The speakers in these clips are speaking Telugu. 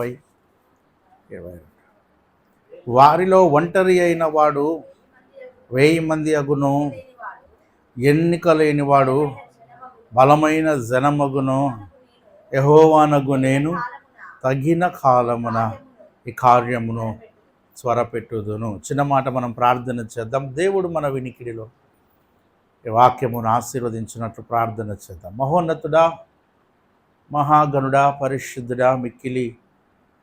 22 వారిలో ఒంటరి అయిన వాడు 1000 మంది అగును, ఎన్నిక లేనివాడు బలమైన జనమగును. యెహోవానగు నేను తగిన కాలమున ఈ కార్యమును త్వరపెట్టుదును. చిన్న మాట మనం ప్రార్థన చేద్దాం. దేవుడు మన వినికిడిలో ఈ వాక్యమును ఆశీర్వదించినట్లు ప్రార్థన చేద్దాం. మహోన్నతుడా, మహాగణుడా, పరిశుద్ధుడా, మిక్కిలి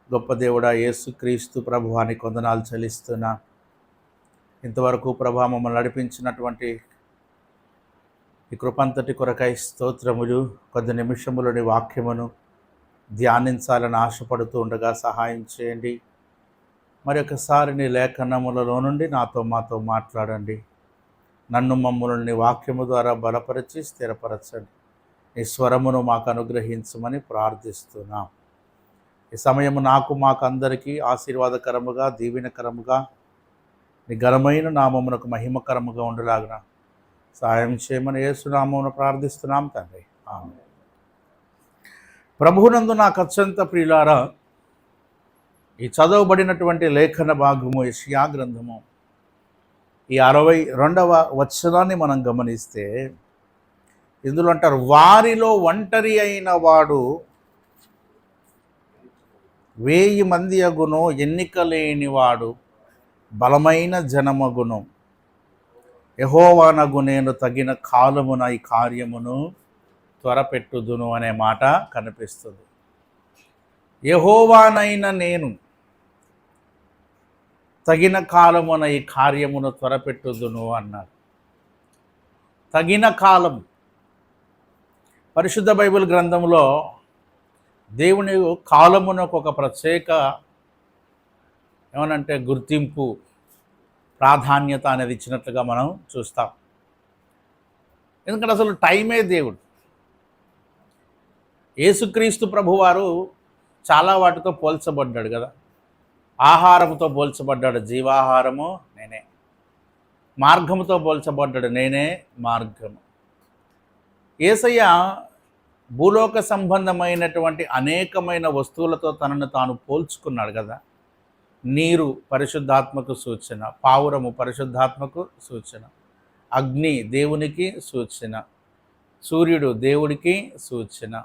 గొప్ప దేవుడా యేసుక్రీస్తు ప్రభువానికి వందనాలు చెల్లిస్తున్నా. ఇంతవరకు ప్రభా మమ్మల్ని నడిపించినటువంటి ఈ కృపంతటి కొరకై స్తోత్రములు. కొద్ది నిమిషములోని వాక్యమును ధ్యానించాలని ఆశపడుతూ ఉండగా సహాయం చేయండి. మరొకసారి నీ లేఖనములలో నుండి మాతో మాట్లాడండి. నన్ను మమ్మల్ని వాక్యము ద్వారా బలపరిచి స్థిరపరచండి. నీ స్వరమును మాకు అనుగ్రహించమని ప్రార్థిస్తున్నాం. ఈ సమయము మాకు అందరికీ ఆశీర్వాదకరముగా, దీవెనకరముగా, నీ ఘనమైన నామమునకు మహిమకరముగా ఉండలాగున సహాయం చేయమని యేసునామమున ప్రార్థిస్తున్నాం తండ్రి, ఆమేన్. ప్రభువునందు నాకు అత్యంత ప్రియులారా, ఈ చదవబడినటువంటి లేఖన భాగము యెషయా గ్రంథము ఈ 62వ వచనాన్ని మనం గమనిస్తే ఇందులో అంటారు, వారిలో ఒంటరి అయిన వాడు 1000 మంది అగును, ఎన్నిక లేనివాడు బలమైన జనమగును. యెహోవానగు నేను తగిన కాలమున ఈ కార్యమును త్వరపెట్టుదును అనే మాట కనిపిస్తుంది. యెహోవానైన నేను తగిన కాలమున ఈ కార్యమును త్వరపెట్టుదును అన్నారు. తగిన కాలం పరిశుద్ధ బైబిల్ గ్రంథంలో దేవుని కాలమునకు ఒక ప్రత్యేక ఏమనంటే గుర్తింపు, ప్రాధాన్యత అనేది ఇచ్చినట్లుగా మనం చూస్తాం. ఎందుకంటే అసలు టైమే దేవుడు. యేసుక్రీస్తు ప్రభువారు చాలా వాటితో పోల్చబడ్డాడు కదా. ఆహారముతో పోల్చబడ్డాడు, జీవాహారము నేనే. మార్గముతో పోల్చబడ్డాడు, నేనే మార్గము. యేసయ్య భూలోక సంబంధమైనటువంటి అనేకమైన వస్తువులతో తనను తాను పోల్చుకున్నాడు కదా. నీరు పరిశుద్ధాత్మకు సూచన, పావురము పరిశుద్ధాత్మకు సూచన, అగ్ని దేవునికి సూచన, సూర్యుడు దేవుడికి సూచన.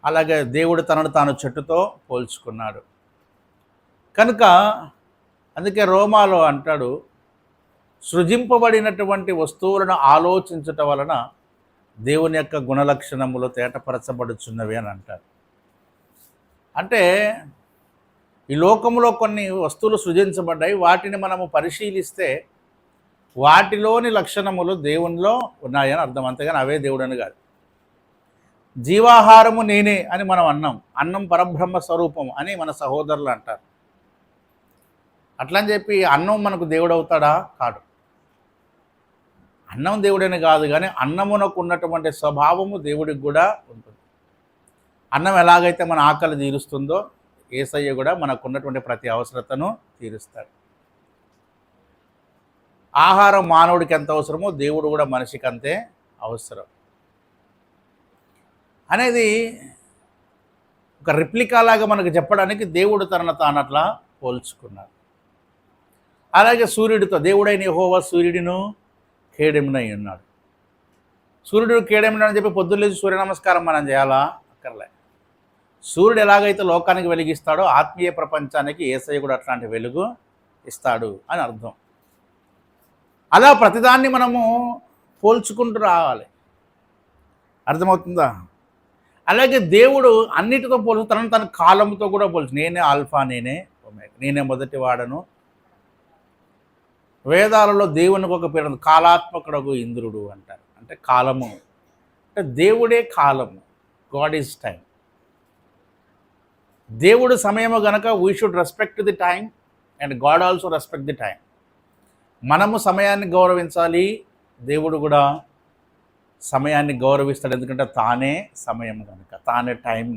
అలాగే దేవుడు తనను తాను చెట్టుతో పోల్చుకున్నాడు కనుక అందుకే రోమాలో అంటాడు, సృజింపబడినటువంటి వస్తువులను ఆలోచించటం వలన దేవుని యొక్క గుణలక్షణములు తేటపరచబడుచున్నవి అని అంటారు. అంటే ఈ లోకంలో కొన్ని వస్తువులు సృజించబడ్డాయి, వాటిని మనము పరిశీలిస్తే వాటిలోని లక్షణములు దేవునిలో ఉన్నాయని అర్థం, అంతేగాని అవే దేవుడని కాదు. జీవాహారము నేనే అని మనం అన్నాం, అన్నం పరబ్రహ్మ స్వరూపం అని మన సహోదరులు అంటారు. అట్లని చెప్పి అన్నం మనకు దేవుడు అవుతాడా? కాడు. అన్నం దేవుడని కాదు, కానీ అన్నమునకు ఉన్నటువంటి స్వభావము దేవుడికి కూడా ఉంటుంది. అన్నం ఎలాగైతే మన ఆకలి తీరుస్తుందో యేసయ్య కూడా మనకు ఉన్నటువంటి ప్రతి అవసరతను తీరుస్తాడు. ఆహారం మానవుడికి ఎంత అవసరమో దేవుడు కూడా మనిషికి అంతే అవసరం అనేది ఒక రిప్లికా లాగా మనకు చెప్పడానికి దేవుడు తనను తాను అట్లా పోల్చుకున్నాడు. అలాగే సూర్యుడితో దేవుడైన యెహోవా సూర్యుడిను కేడెమునై ఉన్నాడు. సూర్యుడు కేడెమున అని చెప్పి పొద్దున్న లేచి సూర్య నమస్కారం మనం చేయాలా? అక్కర్లే. సూర్యుడు ఎలాగైతే లోకానికి వెలిగిస్తాడో ఆత్మీయ ప్రపంచానికి యేసయ్య కూడా అట్లాంటి వెలుగు ఇస్తాడు అని అర్థం. అలా ప్రతిదాన్ని మనము పోల్చుకుంటూ రావాలి, అర్థమవుతుందా? అలాగే దేవుడు అన్నిటితో పోల్చు, తన కాలంతో కూడా పోల్చు. నేనే ఆల్ఫా, నేనే ఒమేగా, నేనే మొదటి వాడను. వేదాలలో దేవునికి ఒక పేరు, కాలాత్మకుడగు ఇంద్రుడు అంటారు. అంటే కాలము అంటే దేవుడే కాలము, గాడ్ ఈజ్ టైం. దేవుడు సమయము గనక we should respect the time and God also respect the time. మనము సమయాన్ని గౌరవించాలి, దేవుడు కూడా సమయాన్ని గౌరవిస్తాడు. ఎందుకంటే తానే సమయం కనుక, తానే టైం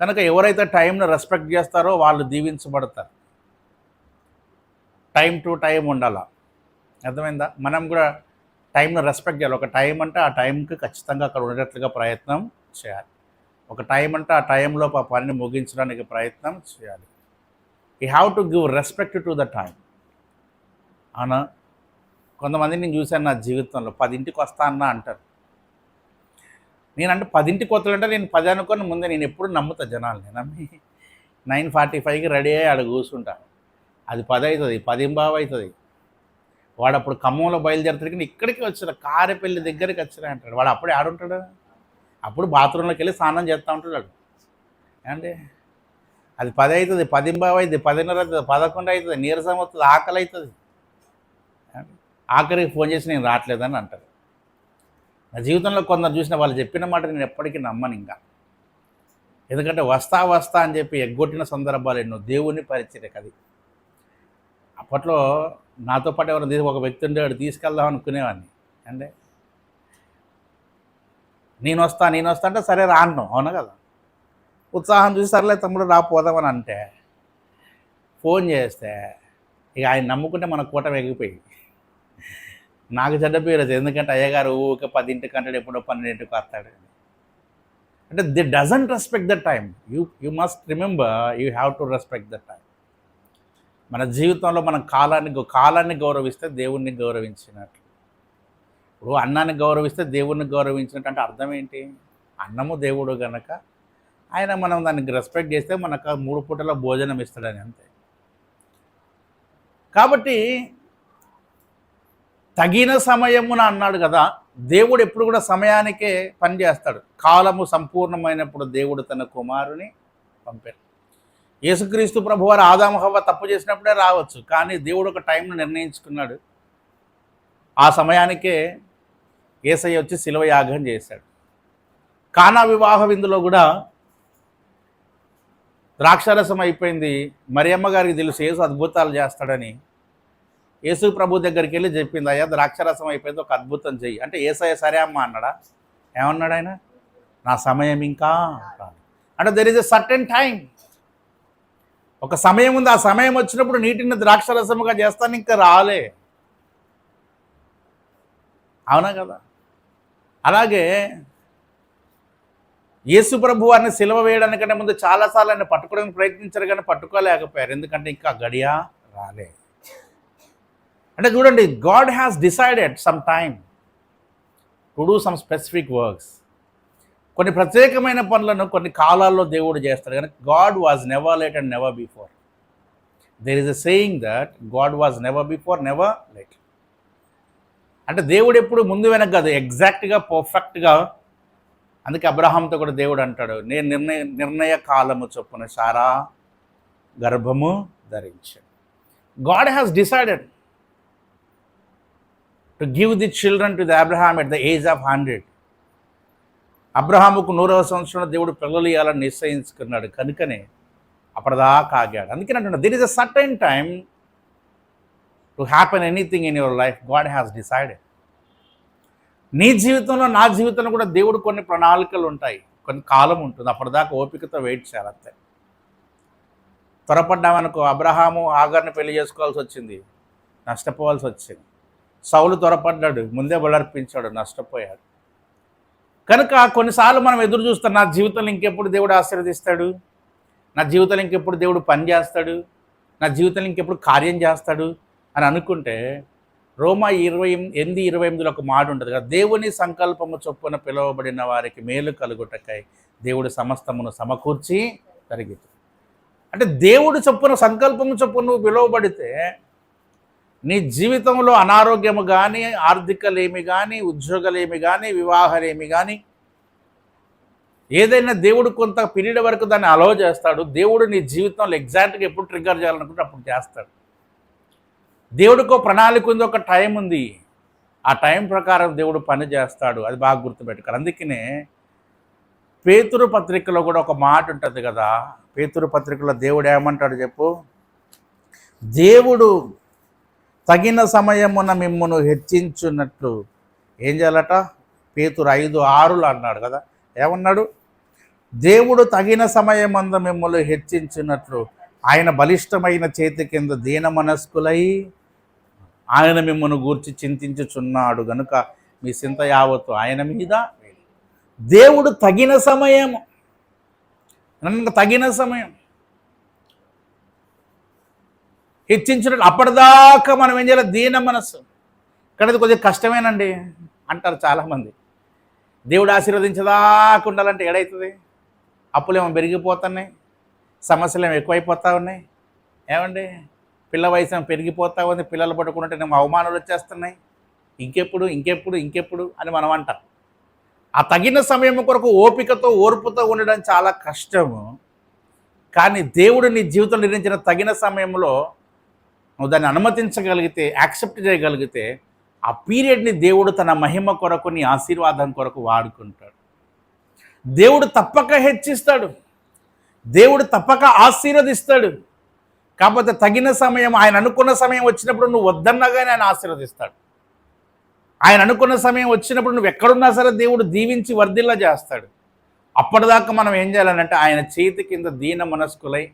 కనుక ఎవరైతే టైంను రెస్పెక్ట్ చేస్తారో వాళ్ళు దీవించబడతారు. టైం టు టైం ఉండాల, అర్థమైందా? మనం కూడా టైంను రెస్పెక్ట్ చేయాలి. ఒక టైం అంటే ఆ టైంకి ఖచ్చితంగా అక్కడ ఉండేటట్లుగా ప్రయత్నం చేయాలి. ఒక టైం అంటే ఆ టైంలో ఆ పనిని ముగించడానికి ప్రయత్నం చేయాలి. You have to give respect to the time. అవునా? కొంతమందిని నేను చూశాను నా జీవితంలో, 10ంటికి వస్తా అన్నా అంటారు. నేనంటే 10ంటికి వస్తాడంటే నేను 10 అనుకొని ముందే నేను ఎప్పుడు నమ్ముతా జనాల్ని. నమ్మి 9:45కి రెడీ అయ్యి ఆడ కూర్చుంటా. అది 10 అవుతుంది, 10:15 అవుతుంది. వాడు అప్పుడు ఖమ్మంలో బయలుదేరుతాడు, ఇక్కడికి వచ్చిన కారెపల్లి దగ్గరికి వచ్చినా అంటాడు. వాడు అప్పుడే ఆడుంటాడు, అప్పుడు బాత్రూంలోకి వెళ్ళి స్నానం చేస్తూ ఉంటాడు. ఏమండి, అది 10 అవుతుంది, 10:15 అవుతుంది, 10:30 అవుతుంది, 11 అవుతుంది, నీరసం అవుతుంది, ఆకలి అవుతుంది. ఆఖరికి ఫోన్ చేసి నేను రావట్లేదని అంటారు. నా జీవితంలో కొందరు చూసిన వాళ్ళు చెప్పిన మాట నేను ఎప్పటికీ నమ్మను ఇంకా. ఎందుకంటే వస్తా వస్తా అని చెప్పి ఎగ్గొట్టిన సందర్భాలు ఎన్నో. దేవుని పరిచర్యకు అది. అప్పట్లో నాతో పాటు ఎవరైనా ఒక వ్యక్తి ఉండేవాడు, తీసుకెళ్దాం అనుకునేవాడిని. అంటే నేను వస్తా అంటే సరే రాను, అవునా కదా. ఉత్సాహం చూసి సర్లే తమ్ముడు రాపోదామని అంటే ఫోన్ చేస్తే ఇక ఆయన నమ్ముకుంటే మన కూటమి ఎగిపోయింది. నాకు చెడ్డ పేరు అది. ఎందుకంటే అయ్యగారు ఊరికే 10ంటికి అంటాడు, ఎప్పుడో 12ంటికి వస్తాడు. అంటే the doesn't respect the time. You must remember, you have to respect the time. మన జీవితంలో మనం కాలాన్ని గౌరవిస్తే దేవుణ్ణి గౌరవించినట్లు. ఇప్పుడు అన్నాన్ని గౌరవిస్తే దేవుణ్ణి గౌరవించినట్టు అంటే అర్థం ఏంటి? అన్నము దేవుడు గనక ఆయన మనం దానికి రెస్పెక్ట్ చేస్తే మనకు 3 పూటల భోజనం ఇస్తాడని, అంతే. కాబట్టి తగిన సమయమున అన్నాడు కదా. దేవుడు ఎప్పుడు కూడా సమయానికే పనిచేస్తాడు. కాలము సంపూర్ణమైనప్పుడు దేవుడు తన కుమారుని పంపారు. యేసుక్రీస్తు ప్రభువారు ఆదాము హవ్వ తప్పు చేసినప్పుడే రావచ్చు, కానీ దేవుడు ఒక టైంను నిర్ణయించుకున్నాడు. ఆ సమయానికే యేసయ్య వచ్చి శిలువ యాగం చేశాడు. కానా వివాహ విందులో కూడా ద్రాక్షారసం అయిపోయింది. మరియమ్మ గారికి తెలుసు యేసు అద్భుతాలు చేస్తాడని. యేసు ప్రభు దగ్గరికి వెళ్ళి చెప్పింది, అయ్యా ద్రాక్షారసం అయిపోయింది, ఒక అద్భుతం చెయ్యి అంటే. యేసయ్య సరే అమ్మ అన్నాడా? ఏమన్నాడు ఆయన? నా సమయం ఇంకా అంటే there is a certain time. ఒక సమయం ఉంది, ఆ సమయం వచ్చినప్పుడు నీటిని ద్రాక్షారసముగా చేస్తాను, ఇంకా రాలే, అవునా కదా. అలాగే యేసు ప్రభు వారిని సిలువ వేయడానికంటే ముందు చాలాసార్లు ఆయన పట్టుకోవడానికి ప్రయత్నించారు, కానీ పట్టుకోలేకపోయారు. ఎందుకంటే ఇంకా గడియ రాలే. అంటే చూడండి, God has decided some time to do some specific works. కొన్ని ప్రత్యేకమైన పనులను కొన్ని కాలాల్లో దేవుడు చేస్తాడు, కానీ God was never late and never before. There is a saying that God was never before, never late. అంటే దేవుడు ఎప్పుడు ముందు వెనక కాదు, ఎగ్జాక్ట్గా పర్ఫెక్ట్గా. అందుకే అబ్రహాంతో కూడా దేవుడు అంటాడు, నేను నిర్ణయ కాలము చొప్పున సారా గర్భము ధరించాడు. God has decided to give the children to the Abraham at the age of 100. అబ్రహాముకు 100వ సంవత్సరంలో దేవుడు పిల్లలు ఇవ్వాలని నిశ్చయించుకున్నాడు, కనుకనే అప్పటిదాకా ఆగాడు. అందుకని అంటున్నా, దిర్ is a certain time to happen anything in your life. God has decided. నీ జీవితంలో, నా జీవితంలో కూడా దేవుడు కొన్ని ప్రణాళికలు ఉంటాయి, కొన్ని కాలం ఉంటుంది. అప్పటిదాకా ఓపికతో వెయిట్ చేయాలి, అంతే. త్వరపడ్డామనుకో, అబ్రహాము ఆగర్ని పెళ్లి చేసుకోవాల్సి వచ్చింది, నష్టపోవాల్సి వచ్చింది. సౌలు త్వరపడ్డాడు, ముందే బలర్పించాడు, నష్టపోయాడు. కనుక కొన్నిసార్లు మనం ఎదురు చూస్తాం, నా జీవితంలో ఇంకెప్పుడు దేవుడు ఆశీర్వదిస్తాడు, నా జీవితంలో ఇంకెప్పుడు దేవుడు పని చేస్తాడు, నా జీవితంలో ఇంకెప్పుడు కార్యం చేస్తాడు అని అనుకుంటే, రోమా 8:28 ఒక మాట ఉంటుంది కదా, దేవుని సంకల్పము చొప్పున పిలువబడిన వారికి మేలు కలుగుటకై దేవుడు సమస్తమును సమకూర్చి జరిగింది. అంటే దేవుడు చొప్పున, సంకల్పము చొప్పున నువ్వు పిలువబడితే నీ జీవితంలో అనారోగ్యము కానీ, ఆర్థికలేమి కానీ, ఉద్యోగాలేమి కానీ, వివాహాలేమి కానీ, ఏదైనా దేవుడు కొంత పీరియడ్ వరకు దాన్ని అలౌ చేస్తాడు. దేవుడు నీ జీవితంలో ఎగ్జాక్ట్గా ఎప్పుడు ట్రిగ్గర్ చేయాలనుకుంటే అప్పుడు చేస్తాడు. దేవుడికో ప్రణాళిక ఉంది, ఒక టైం ఉంది. ఆ టైం ప్రకారం దేవుడు పని చేస్తాడు. అది బాగా గుర్తుపెట్టుకోవాలి. అందుకనే పేతురు పత్రికలో కూడా ఒక మాట ఉంటుంది కదా. పేతురు పత్రికలో దేవుడు ఏమంటాడు చెప్పు? దేవుడు తగిన సమయమున మిమ్మును హెచ్చించున్నట్లు ఏం చేయాలట? పేతురు 5:6 అన్నాడు కదా. ఏమన్నాడు? దేవుడు తగిన సమయమందు మిమ్మల్ని హెచ్చించినట్లు ఆయన బలిష్టమైన చేతి కింద దీన మనస్కులై ఆయన మిమ్మల్ని గూర్చి చింతించుచున్నాడు గనుక మీ చింత యావత్తు ఆయన మీద. దేవుడు తగిన సమయం, నన్ను తగిన సమయం హెచ్చించినట్టు అప్పటిదాకా మనం ఏం చేయాలి? దీన మనస్సు. కానీ అది కొద్దిగా కష్టమేనండి అంటారు చాలామంది. దేవుడు ఆశీర్వదించదాకా ఉండాలంటే ఏడవుతుంది? అప్పులేమో పెరిగిపోతున్నాయి, సమస్యలు ఏమో ఎక్కువైపోతూ ఉన్నాయి. ఏమండి, పిల్ల వయసు పెరిగిపోతూ ఉంది, పిల్లలు పట్టుకుంటే ఏమో అవమానాలు వచ్చేస్తున్నాయి. ఇంకెప్పుడు ఇంకెప్పుడు ఇంకెప్పుడు అని మనం అంటాం. ఆ తగిన సమయం కొరకు ఓపికతో ఓర్పుతో ఉండడం చాలా కష్టము. కానీ దేవుడు నీ జీవితంలో నిర్ణయించిన తగిన సమయంలో నువ్వు దాన్ని అనుమతించగలిగితే, యాక్సెప్ట్ చేయగలిగితే, ఆ పీరియడ్ని దేవుడు తన మహిమ కొరకు, నీ ఆశీర్వాదం కొరకు వాడుకుంటాడు. దేవుడు తప్పక హెచ్చిస్తాడు, దేవుడు తప్పక ఆశీర్వదిస్తాడు. కాకపోతే తగిన సమయం, ఆయన అనుకున్న సమయం వచ్చినప్పుడు నువ్వు వద్దన్నగానే ఆయన ఆశీర్వదిస్తాడు. ఆయన అనుకున్న సమయం వచ్చినప్పుడు నువ్వు ఎక్కడున్నా సరే దేవుడు దీవించి వర్ధిల్ల చేస్తాడు. అప్పటిదాకా మనం ఏం చేయాలనంటే ఆయన చేతి కింద దీన మనస్కులై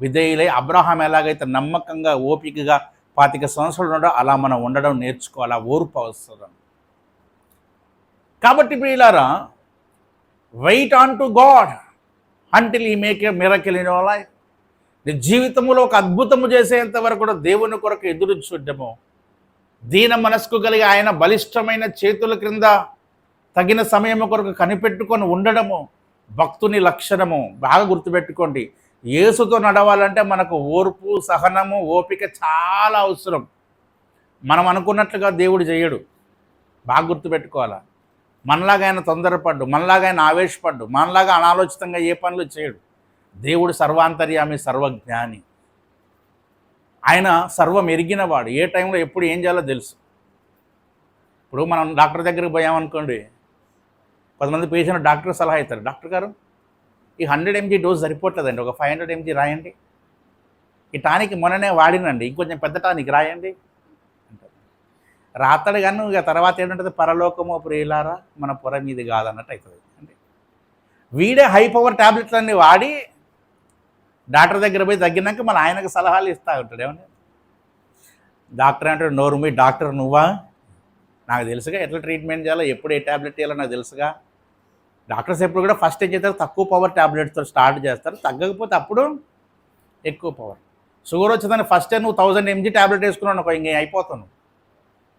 విధేయులై, అబ్రహాం ఎలాగైతే నమ్మకంగా ఓపికగా 25 సంవత్సరాలు ఉండడో అలా మనం ఉండడం నేర్చుకోవాలి. ఓర్పు అవసరం. కాబట్టి ప్రియులారా, wait on to God until he make a miracle in your life. నీ జీవితంలో ఒక అద్భుతము చేసేంత వరకు కూడా దేవుని కొరకు ఎదురు చూడటము, దీన మనస్కు కలిగి ఆయన బలిష్టమైన చేతుల క్రింద తగిన సమయం కొరకు కనిపెట్టుకొని ఉండడము భక్తుని లక్షణము. బాగా గుర్తుపెట్టుకోండి, యేసుతో నడవాలంటే మనకు ఓర్పు, సహనము, ఓపిక చాలా అవసరం. మనం అనుకున్నట్లుగా దేవుడు చేయడు. బాగా గుర్తుపెట్టుకోవాలా. మనలాగా ఆయన తొందరపడ్డు, మనలాగా ఆయన ఆవేశపడ్డు, మనలాగా అనాలోచితంగా ఏ పనులు చేయడు. దేవుడు సర్వాంతర్యామి, సర్వజ్ఞాని. ఆయన సర్వం ఎరిగినవాడు. ఏ టైంలో ఎప్పుడు ఏం చేయాలో తెలుసు. ఇప్పుడు మనం డాక్టర్ దగ్గరికి పోయామనుకోండి, కొంతమంది పేషెంట్ డాక్టర్ సలహా ఇస్తారు, డాక్టర్ గారు ఈ 100 mg డోస్ సరిపోతుందండి, ఒక 500 mg రాయండి. ఈ టానిక్ మొన్ననే వాడినండి, ఇంకొంచెం పెద్ద టానిక్ రాయండి అంటారు. రాస్తాడు కానీ ఇక తర్వాత ఏంటంటే పరలోకమో ప్రియులారా మన పొర మీది కాదన్నట్టు అవుతుంది. అంటే వీడే హై పవర్ ట్యాబ్లెట్లన్నీ వాడి డాక్టర్ దగ్గర పోయి తగ్గినాక మన ఆయనకు సలహాలు ఇస్తూ ఉంటాడు. ఏమన్నా డాక్టర్ అంటాడు, నోరు మీ డాక్టర్ నువ్వా? నాకు తెలుసుగా ఎట్లా ట్రీట్మెంట్ చేయాలో, ఎప్పుడు ఏ ట్యాబ్లెట్ చేయాలో నాకు తెలుసుగా. డాక్టర్స్ ఎప్పుడు కూడా ఫస్ట్ ఏం చేస్తారు, తక్కువ పవర్ ట్యాబ్లెట్స్తో స్టార్ట్ చేస్తారు, తగ్గకపోతే అప్పుడు ఎక్కువ పవర్. షుగర్ వచ్చేదాన్ని ఫస్ట్ నువ్వు 1000 mg ట్యాబ్లెట్ వేసుకున్నావు అనుకో, ఇంకేం అయిపోతాను.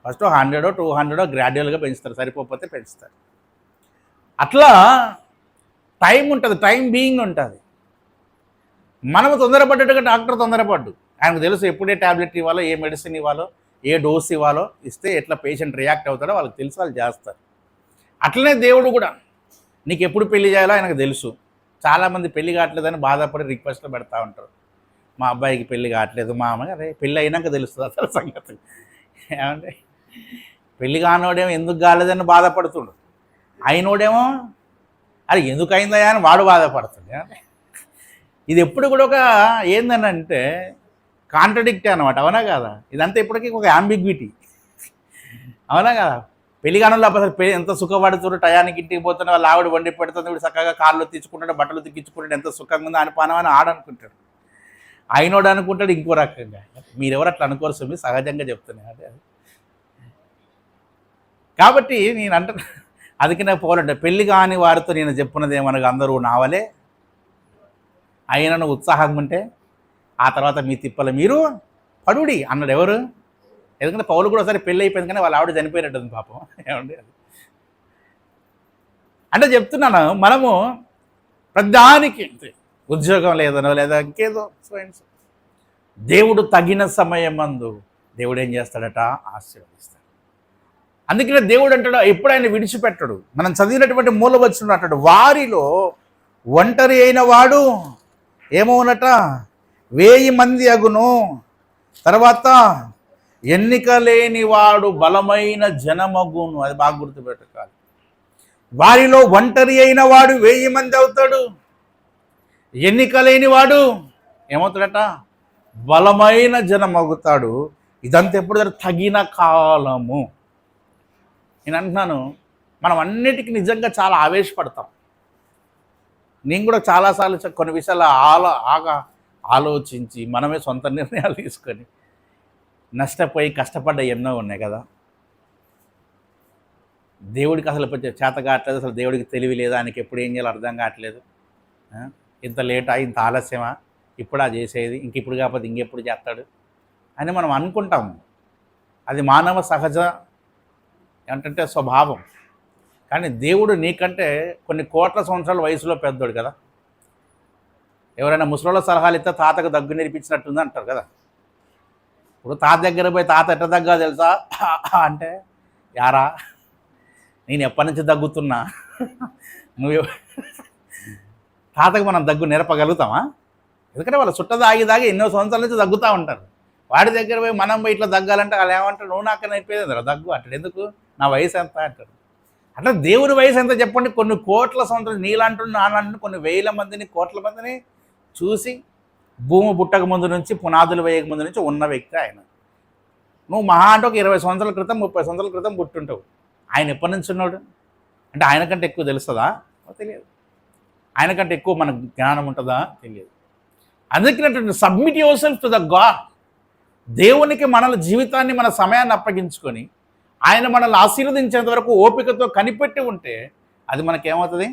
ఫస్ట్ 100 200 గ్రాడ్యువల్గా పెంచుతారు, సరిపోతే పెంచుతారు. అట్లా టైం ఉంటుంది, టైం బీయింగ్ ఉంటుంది. మనము తొందరపడ్డట్టుగా డాక్టర్ తొందరపడ్డు. ఆయనకు తెలుసు ఎప్పుడే ట్యాబ్లెట్ ఇవ్వాలో, ఏ మెడిసిన్ ఇవ్వాలో, ఏ డోస్ ఇవ్వాలో, ఇస్తే ఎట్లా పేషెంట్ రియాక్ట్ అవుతాడో వాళ్ళకి తెలుసు, వాళ్ళు చేస్తారు. అట్లనే దేవుడు కూడా నీకు ఎప్పుడు పెళ్లి చేయాలో ఆయనకు తెలుసు. చాలామంది పెళ్లి కావట్లేదని బాధపడి రిక్వెస్ట్లు పెడతా ఉంటారు, మా అబ్బాయికి పెళ్లి కావట్లేదు, మా అమ్మాయి. అరే పెళ్ళి అయినాక తెలుస్తుంది అసలు సంగతి. ఏమంటే పెళ్లి కానోడేమో ఎందుకు కాలేదని బాధపడుతుండు, అయినోడేమో అరే ఎందుకు అయిందా అని వాడు బాధపడుతుంది. ఇది ఎప్పుడు కూడా ఒక ఏందనంటే కాంట్రడిక్ట్ అనమాట, అవునా కదా? ఇదంతా ఇప్పటికీ ఒక అంబిగ్విటీ, అవునా కదా? పెళ్లి కానుల్లో అసలు ఎంత సుఖపడుతున్నారు, టయానికి ఇంటికి పోతున్నా వాళ్ళు ఆవిడ వండి పెడుతుంది, వీడు చక్కగా కాళ్ళు తెచ్చుకుంటాడు, బట్టలు తిక్కించుకుంటాడు, ఎంత సుఖంగా ఉందో అని పానమని ఆడనుకుంటాడు. అయినోడు అనుకుంటాడు ఇంకో రకంగా. మీరెవరు అట్లా అనుకోరు సుమి, సహజంగా చెప్తున్నాను. అదే కాబట్టి నేను అంటున్నా, అందుకే నాకు పోవాలంటే పెళ్లి కాని వారితో నేను చెప్పున్నది ఏమనగా అందరూ నావలే అయినను ఉత్సాహంగా ఉంటే ఆ తర్వాత మీ తిప్పలు మీరు పడుడి అన్నాడు. ఎవరు? ఎందుకంటే పౌలు కూడా ఒకసారి పెళ్ళి అయిపోయింది కానీ వాళ్ళ ఆవిడ చనిపోయినట్టుంది పాపం. ఏమండి అంటే చెప్తున్నాను, మనము ప్రధానికి ఉద్యోగం లేదనో లేదా ఇంకేదో దేవుడు తగిన సమయం మందు దేవుడు ఏం చేస్తాడట, ఆశీర్వదిస్తాడు. అందుకనే దేవుడు అంటాడు ఎప్పుడు ఆయన విడిచిపెట్టడు. మనం చదివినటువంటి మూలవచనం అంటాడు, వారిలో ఒంటరి అయిన వాడు ఏమోనట 1000 మంది అగును, తర్వాత ఎన్నిక లేని వాడు బలమైన జనమగును. అది బాగా గుర్తుపెట్టుకోవాలి. వారిలో ఒంటరి అయిన వాడు 1000 మంది అవుతాడు, ఎన్నిక లేని వాడు ఏమవుతాడట, బలమైన జనమగుతాడు. ఇదంతా ఎప్పుడు తగిన కాలము. నేను అంటున్నాను, మనం అన్నిటికీ నిజంగా చాలా ఆవేశపడతాం. నేను కూడా చాలాసార్లు కొన్ని విషయాలు ఆలోచించి మనమే సొంత నిర్ణయాలు తీసుకొని నష్టపోయి కష్టపడ్డ ఎన్నో ఉన్నాయి కదా. దేవుడికి అసలు చేత కావట్లేదు, అసలు దేవుడికి తెలివి లేదా, ఆయనకి ఎప్పుడు ఏం చేయాలో అర్థం కావట్లేదు. ఇంత లేటా, ఇంత ఆలస్యమా, ఇప్పుడా చేసేది, ఇంక ఇప్పుడు కాకపోతే ఇంకెప్పుడు చేస్తాడు అని మనం అనుకుంటాము. అది మానవ సహజ ఏంటంటే స్వభావం. కానీ దేవుడు నీకంటే కొన్ని కోట్ల సంవత్సరాల వయసులో పెద్దోడు కదా. ఎవరైనా ముసలోళ్ళ సలహాలు ఇస్తే తాతకు దగ్గు నేర్పించినట్టుంది అంటారు కదా. ఇప్పుడు తాత దగ్గర పోయి తాత ఎట్ట దగ్గా తెలుసా అంటే, యారా నేను ఎప్పటి నుంచి దగ్గుతున్నా, నువ్వు తాతకు మనం దగ్గు నేర్పగలుగుతామా? ఎందుకంటే వాళ్ళు చుట్ట దాగి ఎన్నో సంవత్సరాల నుంచి దగ్గుతూ ఉంటారు. వాడి దగ్గర పోయి మనం పోయి ఇట్లా దగ్గాలంటే వాళ్ళు ఏమంటారు, నువ్వు నాకు నేర్పేది దగ్గు అంటాడు. ఎందుకు, నా వయసు ఎంత అంటాడు. అట్లా దేవుని వయసు ఎంత చెప్పండి. కొన్ని కోట్ల సంవత్సరాలు నీలాంటి నాలాంటి కొన్ని వేల మందిని కోట్ల మందిని చూసి భూమి పుట్టక ముందు నుంచి పునాదులు వేయక ముందు నుంచి ఉన్న వ్యక్తి ఆయన. నువ్వు మహా అంటే ఒక 20 సంవత్సరాల క్రితం 30 సంవత్సరాల క్రితం పుట్టుంటావు. ఆయన ఎప్పటి నుంచి ఉన్నాడు అంటే ఆయనకంటే ఎక్కువ తెలుస్తుందా? తెలియదు. ఆయనకంటే ఎక్కువ మనకు జ్ఞానం ఉంటుందా? తెలియదు. అందుకే submit your self to the God. దేవునికి మన జీవితాన్ని మన సమయాన్ని అప్పగించుకొని ఆయన మనల్ని ఆశీర్వదించేంత వరకు ఓపికతో కనిపెట్టి ఉంటే అది మనకేమవుతుంది,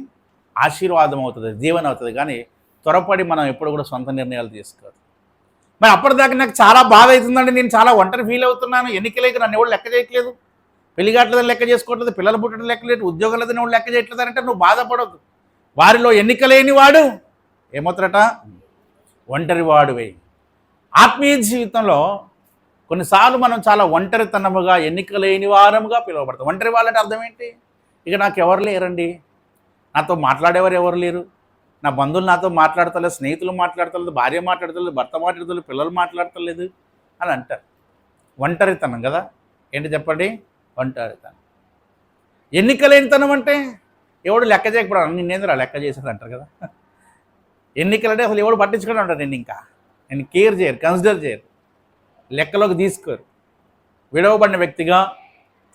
ఆశీర్వాదం అవుతుంది, దీవెన అవుతుంది. కానీ త్వరపడి మనం ఎప్పుడు కూడా సొంత నిర్ణయాలు తీసుకోవాలి. మరి అప్పటిదాకా నాకు చాలా బాధ అవుతుందండి, నేను చాలా ఒంటరి ఫీల్ అవుతున్నాను, ఎన్నికలేక నన్ను ఎవరు లెక్క చేయట్లేదు, పెళ్లిగాట్లేదని లెక్క చేసుకోవట్లేదు, పిల్లలు పుట్టడం లెక్కలేదు, ఉద్యోగం లేదని ఎవరు లెక్క చేయట్లేదు అంటే నువ్వు బాధపడవద్దు. వారిలో ఎన్నిక లేని వాడు ఏమవుతారట, ఒంటరి వాడువే. ఆత్మీయ జీవితంలో కొన్నిసార్లు మనం చాలా ఒంటరితనముగా ఎన్నిక లేని వారముగా పిలువబడతాం. ఒంటరి వాళ్ళంటే అర్థం ఏంటి? ఇక నాకు ఎవరు లేరండి, నాతో మాట్లాడేవారు ఎవరు లేరు, నా బంధువులు నాతో మాట్లాడతలేదు, స్నేహితులు మాట్లాడతలేదు, భార్య మాట్లాడతలేదు, భర్త మాట్లాడతలేదు, పిల్లలు మాట్లాడతలేదు అని అంటారు. ఒంటరితనం కదా. ఏంటి చెప్పండి, ఒంటరితనం. ఎన్నిక లేనితనం అంటే ఎవడు లెక్క చేయకపోవడం, నిన్నేంద్రా లెక్క చేసేది అంటారు కదా. ఎన్నికలంటే అసలు ఎవడు పట్టించుకుని ఉంటాడు, నేను కేర్ చేయరు, కన్సిడర్ చేయరు, లెక్కలోకి తీసుకోరు. విడవబడిన వ్యక్తిగా,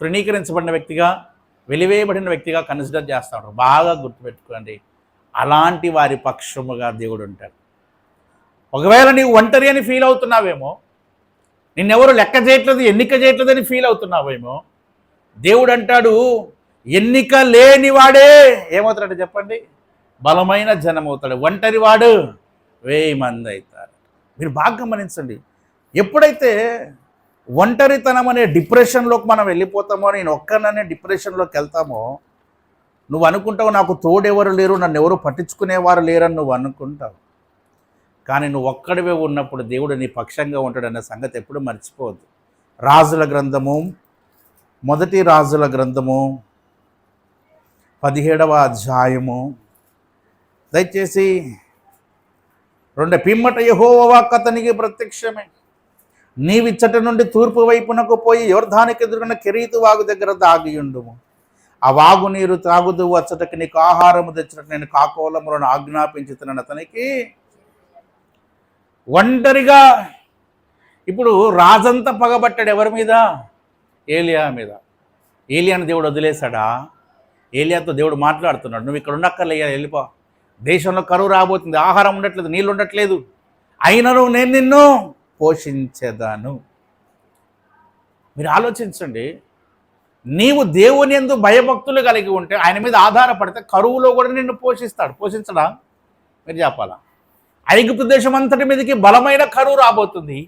తృణీకరించబడిన వ్యక్తిగా, వెలివేయబడిన వ్యక్తిగా కన్సిడర్ చేస్తూ ఉంటారు. బాగా గుర్తుపెట్టుకోండి, అలాంటి వారి పక్షముగా దేవుడు ఉంటాడు. ఒకవేళ నీవు ఒంటరి అని ఫీల్ అవుతున్నావేమో, నిన్నెవరు లెక్క చేయట్లేదు, ఎన్నిక చేయట్లేదు అని ఫీల్ అవుతున్నావేమో, దేవుడు అంటాడు ఎన్నిక లేనివాడే ఏమవుతాడు చెప్పండి, బలమైన జనం అవుతాడు. ఒంటరి వాడు 1000 మంది అవుతారు. మీరు బాగా గమనించండి. ఎప్పుడైతే ఒంటరితనం అనే డిప్రెషన్లోకి మనం వెళ్ళిపోతామో, నేను ఒక్కననే డిప్రెషన్లోకి వెళ్తామో, నువ్వు అనుకుంటావు నాకు తోడెవరు లేరు, నన్ను ఎవరు పట్టించుకునేవారు లేరని నువ్వు అనుకుంటావు. కానీ నువ్వు ఒక్కడివే ఉన్నప్పుడు దేవుడు నీ పక్షంగా ఉంటాడన్న సంగతి ఎప్పుడు మర్చిపోవద్దు. రాజుల గ్రంథము, మొదటి రాజుల గ్రంథము 17వ అధ్యాయము, దయచేసి 2 పిమ్మట యెహోవా వాక్కు అతనికి ప్రత్యక్షమే, నీవిచ్చట నుండి తూర్పు వైపునకు పోయి యోర్దానికి ఎదురున్న కెరీతు వాగు దగ్గర దాగియుండుము. ఆ వాగు నీరు తాగుదు, వచ్చటకి నీకు ఆహారము తెచ్చినట్టు నేను కాకోలములను ఆజ్ఞాపించుతున్నాను అతనికి. ఒంటరిగా ఇప్పుడు రాజంతా పగబట్టాడు ఎవరి మీద? ఏలియా మీద. ఏలియాను దేవుడు వదిలేశాడా? ఏలియాతో దేవుడు మాట్లాడుతున్నాడు, నువ్వు ఇక్కడ ఉండక్కర్లేయా, వెళ్ళిపో, దేశంలో కరువు రాబోతుంది, ఆహారం ఉండట్లేదు, నీళ్ళు ఉండట్లేదు, అయినను నేను నిన్ను పోషించేదాను. మీరు ఆలోచించండి, నీవు దేవుని యందు భయభక్తులు కలిగి ఉంటే, ఆయన మీద ఆధారపడితే కరువులో కూడా నిన్ను పోషిస్తాడు. పోషించడా? మీరు చెప్పాలా? ఐగుప్తు దేశం అంతటి మీదకి బలమైన కరువు రాబోతుంది,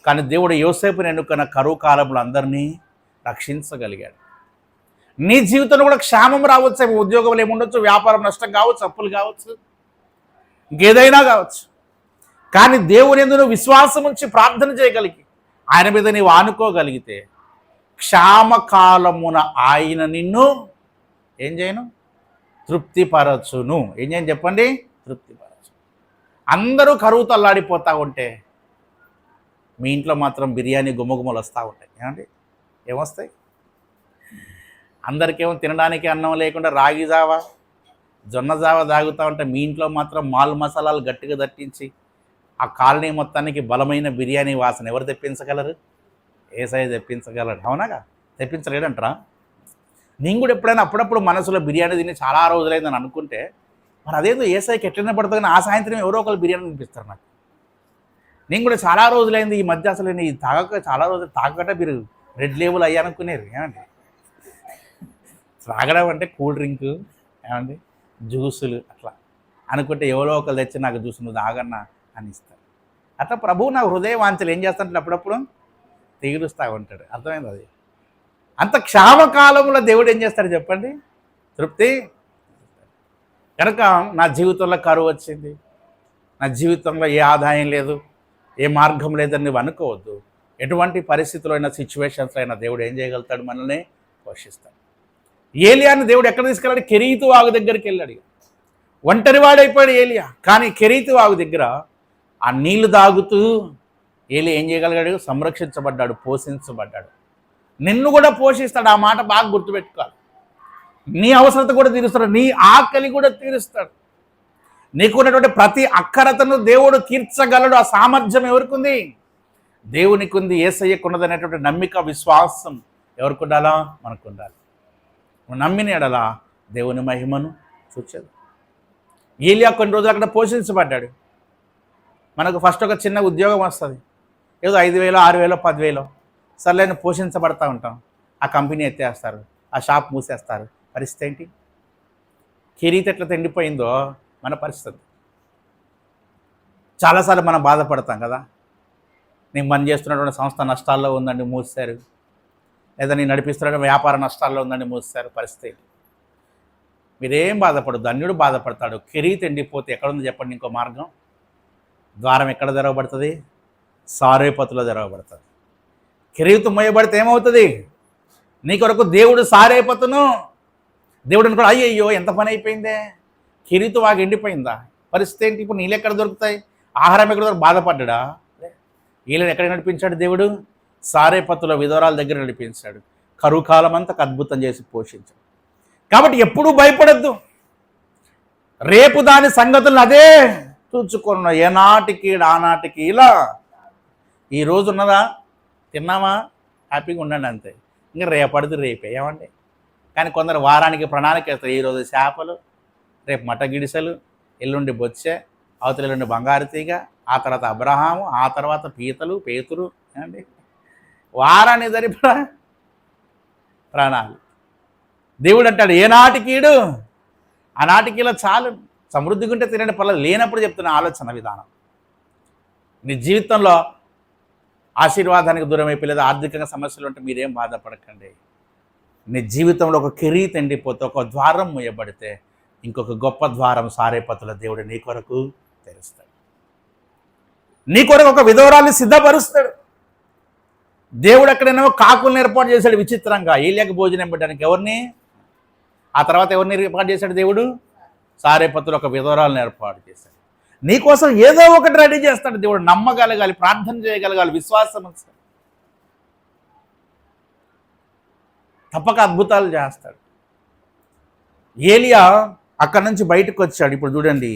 కానీ దేవుడు యోసేపుని ఎన్నుకున్న కరువు కాలంలో అందరినీ రక్షించగలిగాడు. నీ జీవితంలో కూడా క్షేమం రావచ్చు, ఉద్యోగంలో ఏముండొచ్చు, వ్యాపారం నష్టం కావచ్చు, అప్పులు కావచ్చు, ఇంకేదైనా కావచ్చు. కానీ దేవుని యందు నువ్వు విశ్వాసం ఉంచి ప్రార్థన చేయగలిగి ఆయన మీద నీవు ఆనుకోగలిగితే క్షామకాలమున ఆయన నిన్ను ఏం చేయను? తృప్తిపరచును. ఏం చేయను చెప్పండి? తృప్తిపరచు. అందరూ కరువుతో అల్లాడిపోతూ ఉంటే మీ ఇంట్లో మాత్రం బిర్యానీ గుమ్మగుమ్మలు వస్తూ ఉంటాయి. ఏమండి, ఏమొస్తాయి? అందరికేమో తినడానికి అన్నం లేకుండా రాగి జావ, జొన్న జావ తాగుతూ ఉంటే మీ ఇంట్లో మాత్రం మాల్ మసాలాలు గట్టిగా దట్టించి ఆ కాలనీ మొత్తానికి బలమైన బిర్యానీ వాసన ఎవరు తెప్పించగలరు? యేసయ్య తెప్పించగలరు. అవునాగా? తెప్పించలేడంటారా? నేను కూడా ఎప్పుడైనా అప్పుడప్పుడు మనసులో బిర్యానీ తిని చాలా రోజులైందని అనుకుంటే, మరి అదేదో యేసయ్యకి ఎట్లనే పడుతుంది కానీ ఆ సాయంత్రం ఎవరో ఒకరు బిర్యానీ తినిపిస్తారు నాకు. నేను కూడా చాలా రోజులైంది ఈ మధ్య అసలు నేను తాగక, చాలా రోజులు తాగట మీరు రెడ్ లేబుల్ అయ్యానుకునేది. ఏమండి, తాగడం అంటే కూల్ డ్రింక్, ఏమండి, జ్యూసులు అట్లా. అనుకుంటే ఎవరో ఒకరు తెచ్చి నాకు చూసి నువ్వు తాగన్నా అని ఇస్తాడు. అట్లా ప్రభువు నా హృదయ వాంఛలు ఏం చేస్తాంటే అప్పుడప్పుడు తీరుస్తూ ఉంటాడు. అర్థమైంది అది. అంత క్షామకాలంలో దేవుడు ఏం చేస్తాడు చెప్పండి? తృప్తి. కనుక నా జీవితంలో కరువు వచ్చింది, నా జీవితంలో ఏ ఆదాయం లేదు, ఏ మార్గం లేదని నువ్వు అనుకోవద్దు. ఎటువంటి పరిస్థితుల్లో అయినా, సిచ్యువేషన్స్లో అయినా దేవుడు ఏం చేయగలుగుతాడు? మనల్ని పోషిస్తాడు. ఏలియాని దేవుడు ఎక్కడ తీసుకెళ్ళాడు? కెరీతు వాగు దగ్గరికి వెళ్ళాడు. ఒంటరివాడైపోయాడు ఏలియా. కానీ కెరీతు వాగు దగ్గర ఆ నీళ్లు తాగుతూ ఏలియా ఏం చేయగలిగాడు? సంరక్షించబడ్డాడు, పోషించబడ్డాడు. నిన్ను కూడా పోషిస్తాడు. ఆ మాట బాగా గుర్తుపెట్టుకోవాలి. నీ అవసరత కూడా తీరుస్తాడు, నీ ఆకలి కూడా తీరుస్తాడు. నీకున్నటువంటి ప్రతి అక్కరతను దేవుడు తీర్చగలడు. ఆ సామర్థ్యం ఎవరికి ఉంది? దేవునికి ఉంది. యేసయ్యకు ఉన్నదనేటువంటి నమ్మిక, విశ్వాసం ఎవరికి ఉండాలా? మనకు ఉండాలి. నువ్వు నమ్మిన ఎడలా దేవుని మహిమను చూచేది. ఏలియా కొన్ని రోజులు అక్కడ పోషించబడ్డాడు. మనకు ఫస్ట్ ఒక చిన్న ఉద్యోగం వస్తుంది, ఏదో 5,000, 6,000, 10,000. సర్లేని పోషించబడతా ఉంటాం. ఆ కంపెనీ ఎత్తేస్తారు, ఆ షాప్ మూసేస్తారు. పరిస్థితి ఏంటి? కెరీత్ ఎట్లా తిండిపోయిందో మన పరిస్థితి. చాలాసార్లు మనం బాధపడతాం కదా. నేను పని చేస్తున్నటువంటి సంస్థ నష్టాల్లో ఉందండి, మూసేశారు. లేదా నేను నడిపిస్తున్న వ్యాపార నష్టాల్లో ఉందండి, మూసేశారు. పరిస్థితి మీరేం బాధపడదు, ధన్యుడు బాధపడతాడు. కెరీత్ ఎండిపోతే ఎక్కడుంది చెప్పండి? ఇంకో మార్గం. ద్వారం ఎక్కడ తెరవబడుతుంది? సారేపతులో తెరవబడుతుంది. కెరీతు మోయబడితే ఏమవుతుంది? నీ కొరకు దేవుడు సారేపతును దేవుడు అనుకోడు, అయ్యయ్యో ఎంత పని అయిపోయిందే, కెరీతు వాగు ఎండిపోయిందా? పరిస్థితి ఏంటి? ఇప్పుడు నీళ్ళు ఎక్కడ దొరుకుతాయి? ఆహారం ఎక్కడ దొరికి బాధపడ్డా? వీళ్ళని ఎక్కడ నడిపించాడు దేవుడు? సారేపతుల విధవరాల దగ్గర నడిపించాడు. కరువు కాలం అంతా అద్భుతం చేసి పోషించాడు. కాబట్టి ఎప్పుడూ భయపడద్దు. రేపు దాని సంగతులను అదే చూచుకున్న. ఏనాటికి ఆనాటికి ఇలా. ఈ రోజు ఉన్నదా, తిన్నామా, హ్యాపీగా ఉండండి అంతే. ఇంకా రేపడితే రేపే ఏమండి. కానీ కొందరు వారానికి ప్రణాళిక వేస్తారు. ఈరోజు చేపలు, రేపు మట గిడిసెలు, ఎల్లుండి బొచ్చే, అవతల ఎల్లుండి బంగారు తీగ, ఆ తర్వాత అబ్రహాము, ఆ తర్వాత పీతలు, పేతురు. ఏమండి, వారాన్ని సరిపడా ప్రాణాలు. దేవుడు అంటాడు ఏనాటికీడు ఆనాటికి ఇలా చాలు. సమృద్ధిగా ఉంటే తినండి, పర్లేదు. లేనప్పుడు చెప్తున్న ఆలోచన విధానం. నీ జీవితంలో ఆశీర్వాదానికి దూరం అయిపోలేదు, ఆర్థికంగా సమస్యలు ఉంటే మీరేం బాధపడకండి. నీ జీవితంలో ఒక కెరీత్ ఎండిపోతే, ఒక ద్వారం మూయబడితే ఇంకొక గొప్ప ద్వారం సారేపతుల దేవుడు నీ కొరకు తెరుస్తాడు. నీ కొరకు ఒక విధవరాల్ని సిద్ధపరుస్తాడు. దేవుడు అక్కడేమో కాకుల్ని ఏర్పాటు చేశాడు విచిత్రంగా, ఏలియాకి భోజనం పెట్టడానికి. ఎవరిని? ఆ తర్వాత ఎవరిని ఏర్పాటు చేశాడు దేవుడు? సారేపతులు ఒక విధవరాలను ఏర్పాటు చేశాడు. నీకోసం ఏదో ఒకటి రెడీ చేస్తాడు దేవుడు. నమ్మగలగాలి, ప్రార్థన చేయగలగాలి, విశ్వాసం వస్తాడు. తప్పక అద్భుతాలు చేస్తాడు. ఏలియా అక్కడి నుంచి బయటకు వచ్చాడు. ఇప్పుడు చూడండి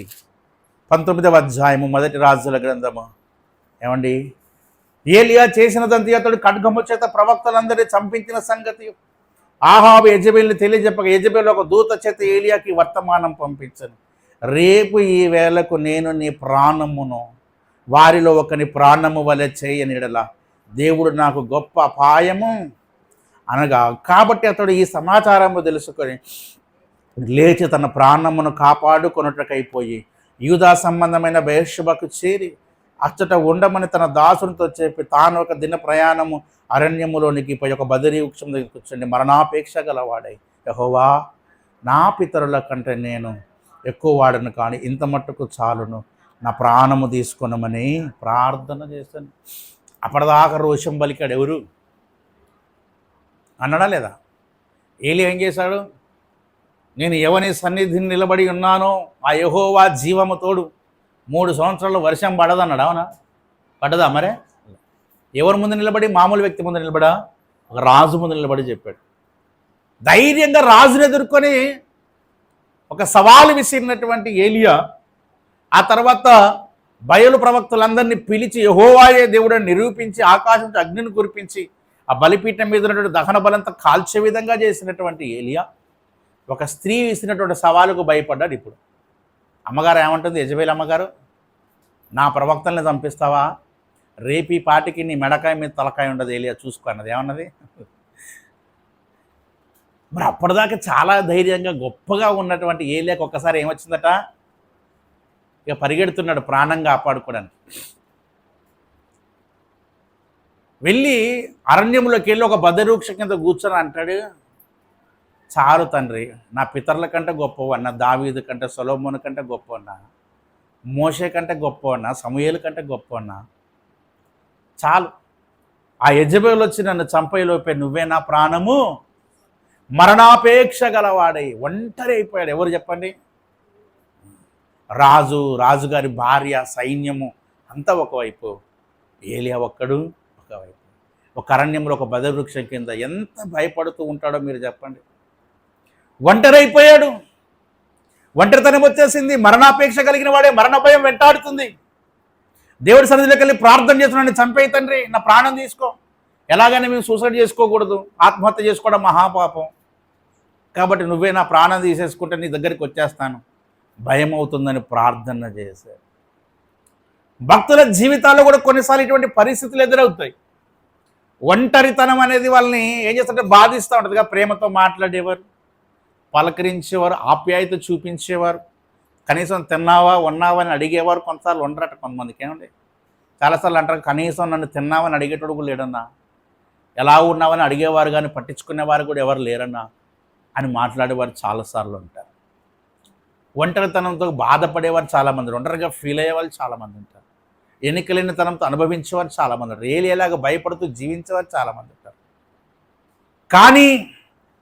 19వ అధ్యాయము, మొదటి రాజుల గ్రంథము. ఏమండి, ఏలియా చేసినదంతా అతడు ఖడ్గము చేత ప్రవక్తలందరినీ చంపించిన సంగతి ఆహాబు యెజెబెలుని తెలియజెప్పగా, యెజెబెలు ఒక దూత చేత ఏలియాకి వర్తమానం పంపించను. రేపు ఈ వేళకు నేను నీ ప్రాణమును వారిలో ఒకని ప్రాణము వలె చేయనిడలా దేవుడు నాకు గొప్ప అపాయము అనగా, కాబట్టి అతడు ఈ సమాచారము తెలుసుకొని లేచి తన ప్రాణమును కాపాడుకొనుటకైపోయి యూదా సంబంధమైన బెయేర్షెబాకు చేరి అచ్చట ఉండమని తన దాసునితో చెప్పి తాను ఒక దిన ప్రయాణము అరణ్యములోనికి పోయి ఒక బదిరీ వృక్షం దగ్గర కూర్చొని మరణాపేక్ష గలవాడై, యెహోవా, నా పితరుల కంటే నేను ఎక్కువ వాడను, కానీ ఇంత మట్టుకు చాలును, నా ప్రాణము తీసుకొనమని ప్రార్థన చేశాను. అప్పటిదాకా రోషం పలికాడు. ఎవరు అన్నాడా లేదా? ఏలి ఏం చేశాడు? నేను ఎవని సన్నిధిని నిలబడి ఉన్నానో ఆ యెహోవా జీవము తోడు 3 సంవత్సరాలు వర్షం పడదన్నాడు. అవునా? పడ్డదా? మరే ఎవరి ముందు నిలబడి? మామూలు వ్యక్తి ముందు నిలబడా? ఒక రాజు ముందు నిలబడి చెప్పాడు. ధైర్యంగా రాజును ఎదుర్కొని ఒక సవాలు విసిరినటువంటి ఏలియా ఆ తర్వాత బయలు ప్రవక్తలందరినీ పిలిచి యెహోవాయే దేవుడని నిరూపించి ఆకాశం నుంచి అగ్నిని కురిపించి ఆ బలిపీఠం మీద ఉన్నటువంటి దహన బలంతా కాల్చే విధంగా చేసినటువంటి ఏలియా ఒక స్త్రీ విసిరినటువంటి సవాలుకు భయపడ్డాడు. ఇప్పుడు అమ్మగారు ఏమంటుంది? యెజెబెలు అమ్మగారు, నా ప్రవక్తల్ని చంపిస్తావా? రేపీ పాటికి నీ మెడకాయ మీద తలకాయ ఉండదు, ఏలియా చూసుకో అన్నది. ఏమన్నది? మరి అప్పటిదాకా చాలా ధైర్యంగా గొప్పగా ఉన్నటువంటి ఏలియాకి ఒక్కసారి ఏమొచ్చిందట? ఇక పరిగెడుతున్నాడు ప్రాణం కాపాడుకోవడానికి. వెళ్ళి అరణ్యంలోకి వెళ్ళి ఒక బదవృక్ష కింద కూర్చొని అంటాడు, చాలు తండ్రి, నా పితరుల కంటే గొప్పవన్నా, దావీదు కంటే, సొలొమోను కంటే గొప్పవన్నా, మోషే కంటే గొప్పవన్నా, సమూయేలు కంటే గొప్పవన్నా, చాలు. ఆ యెజెబెలు వచ్చి నన్ను చంపేలోపే నువ్వే నా ప్రాణము మరణాపేక్ష గలవాడై ఒంటరి అయిపోయాడు. ఎవరు చెప్పండి? రాజుగారి భార్య, సైన్యము అంతా ఒకవైపు, ఏలియా ఒక్కడు ఒకవైపు. ఒక అరణ్యంలో ఒక బదవృక్షం కింద ఎంత భయపడుతూ ఉంటాడో మీరు చెప్పండి. ఒంటరి అయిపోయాడు, ఒంటరితనం వచ్చేసింది. మరణాపేక్ష కలిగిన వాడే మరణ భయం వెంటాడుతుంది. దేవుడి సన్నిధిలోకి వెళ్ళి ప్రార్థన చేస్తున్నాను, చంపేయి తండ్రి, నా ప్రాణం తీసుకో. ఎలాగైనా మేము సూసైడ్ చేసుకోకూడదు, ఆత్మహత్య చేసుకోవడం మహాపాపం, కాబట్టి నువ్వే నా ప్రాణం తీసేసుకుంటే నీ దగ్గరికి వచ్చేస్తాను, భయం అవుతుందని ప్రార్థన చేశారు. భక్తుల జీవితాల్లో కూడా కొన్నిసార్లు ఇటువంటి పరిస్థితులు ఎదురవుతాయి. ఒంటరితనం అనేది వాళ్ళని ఏం చేస్తుంటే బాధిస్తూ ఉంటుందిగా. ప్రేమతో మాట్లాడేవారు, పలకరించేవారు, ఆప్యాయత చూపించేవారు, కనీసం తిన్నావా ఉన్నావా అని అడిగేవారు. కొంతసార్లు ఉండరట కొంతమందికి. ఏమండి, చాలాసార్లు అంటారు, కనీసం నన్ను తిన్నావని అడిగేటోడు కూడా లేడన్నా, ఎలా ఉన్నావని అడిగేవారు కానీ పట్టించుకునేవారు కూడా ఎవరు లేరన్నా అని మాట్లాడేవారు చాలాసార్లు ఉంటారు. ఒంటరితనంతో బాధపడేవారు చాలామంది, ఒంటరిగా ఫీల్ అయ్యేవాళ్ళు చాలామంది ఉంటారు. ఎన్నికలేనితనంతో అనుభవించేవారు చాలామంది ఉంటారు. ఎలాగ భయపడుతూ జీవించేవారు చాలామంది ఉంటారు. కానీ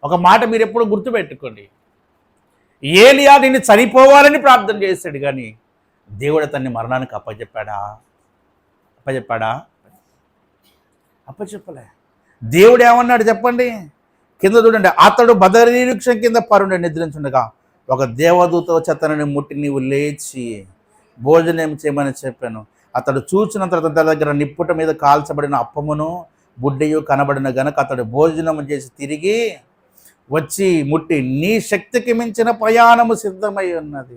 ఒక మాట మీరు ఎప్పుడు గుర్తుపెట్టుకోండి, ఏలియా నిన్ను చనిపోవాలని ప్రార్థన చేశాడు, కానీ దేవుడు అతన్ని మరణానికి అప్పచెప్పాడా? అప్పచెప్పలే. దేవుడు ఏమన్నాడు చెప్పండి? కింద చూడండి, అతడు బదవృక్షం కింద పరుండి నిద్రించుండగా ఒక దేవదూత చెత్తనని ముట్టి నీవు లేచి భోజనం చేయమని చెప్పాను. అతడు చూసినంత తన దగ్గర నిప్పుట మీద కాల్చబడిన అప్పమును బుడ్డయు కనబడిన గనక అతడు భోజనం చేసి తిరిగి వచ్చి ముట్టి, నీ శక్తికి మించిన ప్రయాణము సిద్ధమై ఉన్నది,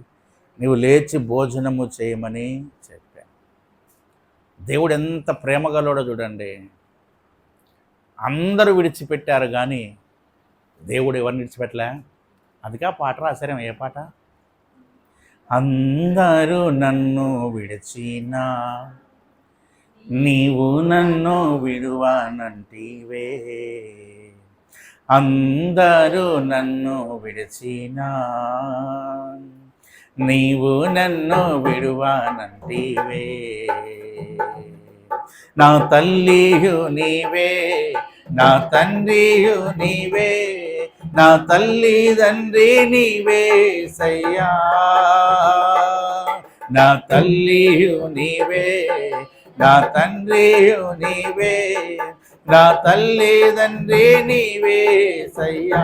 నీవు లేచి భోజనము చేయమని చెప్పాను. దేవుడు ఎంత ప్రేమగలడో చూడండి. అందరూ విడిచిపెట్టారు కానీ దేవుడు ఎవరిని విడిచిపెట్టలే. అందుకే ఆ పాట రాశారేమో. ఏ పాట? అందరూ నన్ను విడిచినా నీవు నన్ను విడువానంటివే, అందరూ నన్ను విడిచినా నీవు నన్ను విడువానంటివే, నా తల్లియు నీవే, నా తండ్రియు నీవే, నా తల్లిదండ్రి నీవే సయ్యా, నా తల్లియు నీవే, నా తండ్రియు నీవే, నా తల్లిదండ్రి నీవే సయ్యా,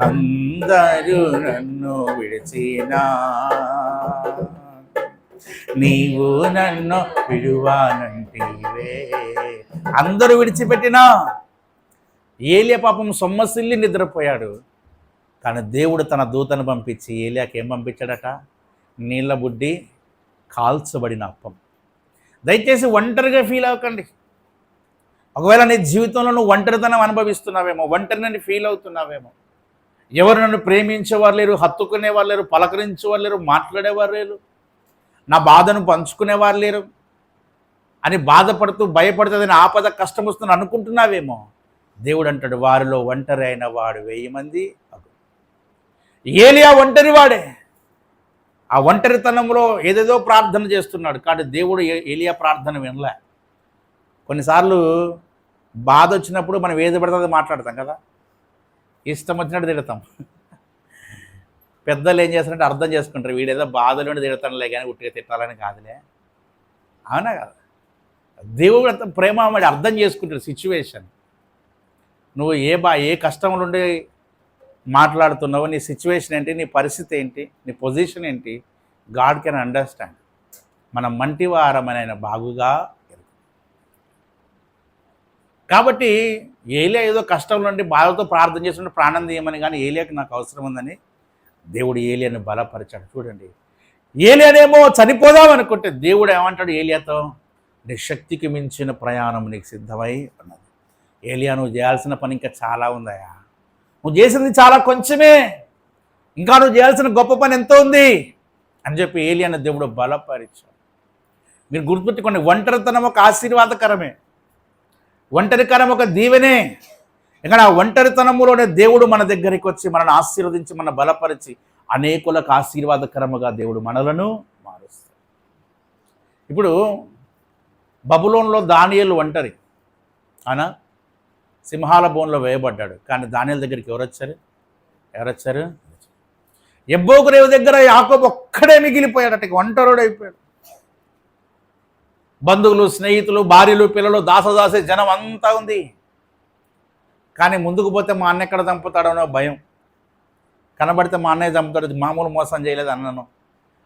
అందరూ నన్ను విడిచినా నీవు నన్ను విడువానంటివే. అందరూ విడిచిపెట్టినా ఏలియా పాపం సొమ్మసిల్లి నిద్రపోయాడు. కానీ దేవుడు తన దూతను పంపించి ఏలియాకి ఏం పంపించాడట? నీళ్ళ బుడ్డి, కాల్చబడిన అప్పం. దయచేసి ఒంటరిగా ఫీల్ అవ్వకండి. ఒకవేళ నీ జీవితంలో నువ్వు ఒంటరితనం అనుభవిస్తున్నావేమో, ఒంటరిని ఫీల్ అవుతున్నావేమో, ఎవరు నన్ను ప్రేమించేవారు లేరు, హత్తుకునేవారు లేరు, పలకరించేవారు లేరు, మాట్లాడేవారు లేరు, నా బాధను పంచుకునేవారు లేరు అని బాధపడుతూ భయపడుతుందని ఆపద కష్టం వస్తుందని అనుకుంటున్నావేమో. దేవుడు అంటాడు, వారిలో ఒంటరి అయిన వాడు 1000 మంది. ఏలియా ఒంటరి వాడే. ఆ ఒంటరితనంలో ఏదేదో ప్రార్థన చేస్తున్నాడు, కానీ దేవుడు ఏలియా ప్రార్థన వినలే. కొన్నిసార్లు బాధ వచ్చినప్పుడు మనం ఏది పడుతుందో మాట్లాడతాం కదా, ఇష్టం వచ్చినట్టు తిడతాం. పెద్దలు ఏం చేస్తారంటే అర్థం చేసుకుంటారు, వీడేదో బాధలోనే తిడతానులే కానీ ఉట్టిగా తిట్టాలని కాదులే. అవునా కదా? దేవుడు అంత ప్రేమమడి అర్థం చేసుకుంటాడు సిచ్యువేషన్. నువ్వు ఏ కష్టంలో ఉండి మాట్లాడుతున్నావో, నీ సిచ్యువేషన్ ఏంటి, నీ పరిస్థితి ఏంటి, నీ పొజిషన్ ఏంటి, గాడ్ కెన్ అండర్స్టాండ్. మనం మంటివారమైన బాగుగా ఎరుగు. కాబట్టి ఏలియా ఏదో కష్టంలో ఉండి బాధతో ప్రార్థన చేస్తుంటే ప్రాణం తీయమని, కానీ ఏలియాకి నాకు అవసరం ఉందని దేవుడు ఏలియాను బలపరిచాడు. చూడండి, ఏలియానేమో చనిపోదాం అనుకుంటే దేవుడు ఏమంటాడు ఏలియాతో? నీ శక్తికి మించిన ప్రయాణం నీకు సిద్ధమై ఉన్నది. ఏలియా, నువ్వు చేయాల్సిన పని ఇంకా చాలా ఉందయా, నువ్వు చేసింది చాలా కొంచెమే, ఇంకా నువ్వు చేయాల్సిన గొప్ప పని ఎంతో ఉంది అని చెప్పి ఏలి అన్న దేవుడు బలపరిచాడు. మీరు గుర్తుపెట్టుకోండి, ఒంటరితనం ఒక ఆశీర్వాదకరమే, ఒంటరికరం ఒక దీవెనే. ఇక్కడ ఆ ఒంటరితనములోనే దేవుడు మన దగ్గరికి వచ్చి మనల్ని ఆశీర్వదించి మన బలపరిచి అనేకులకు ఆశీర్వాదకరముగా దేవుడు మనలను మారుస్తాడు. ఇప్పుడు బబులోన్లో దానియేలు ఒంటరి, అవునా, సింహాల బోన్లో వేయబడ్డాడు. కానీ దానియేలు దగ్గరికి ఎవరొచ్చారు? యబ్బోకు రేవు దగ్గర యాకోబు ఒక్కడే మిగిలిపోయాడట, ఒంటరుడైపోయాడు. బంధువులు, స్నేహితులు, భార్యలు, పిల్లలు, దాసదాసే జనం అంతా ఉంది. కానీ ముందుకు పోతే మా అన్న ఎక్కడ చంపుతాడనో భయం, కనబడితే మా అన్నయ్య చంపుతాడు, మామూలు మోసం చేయలేదు అన్నను.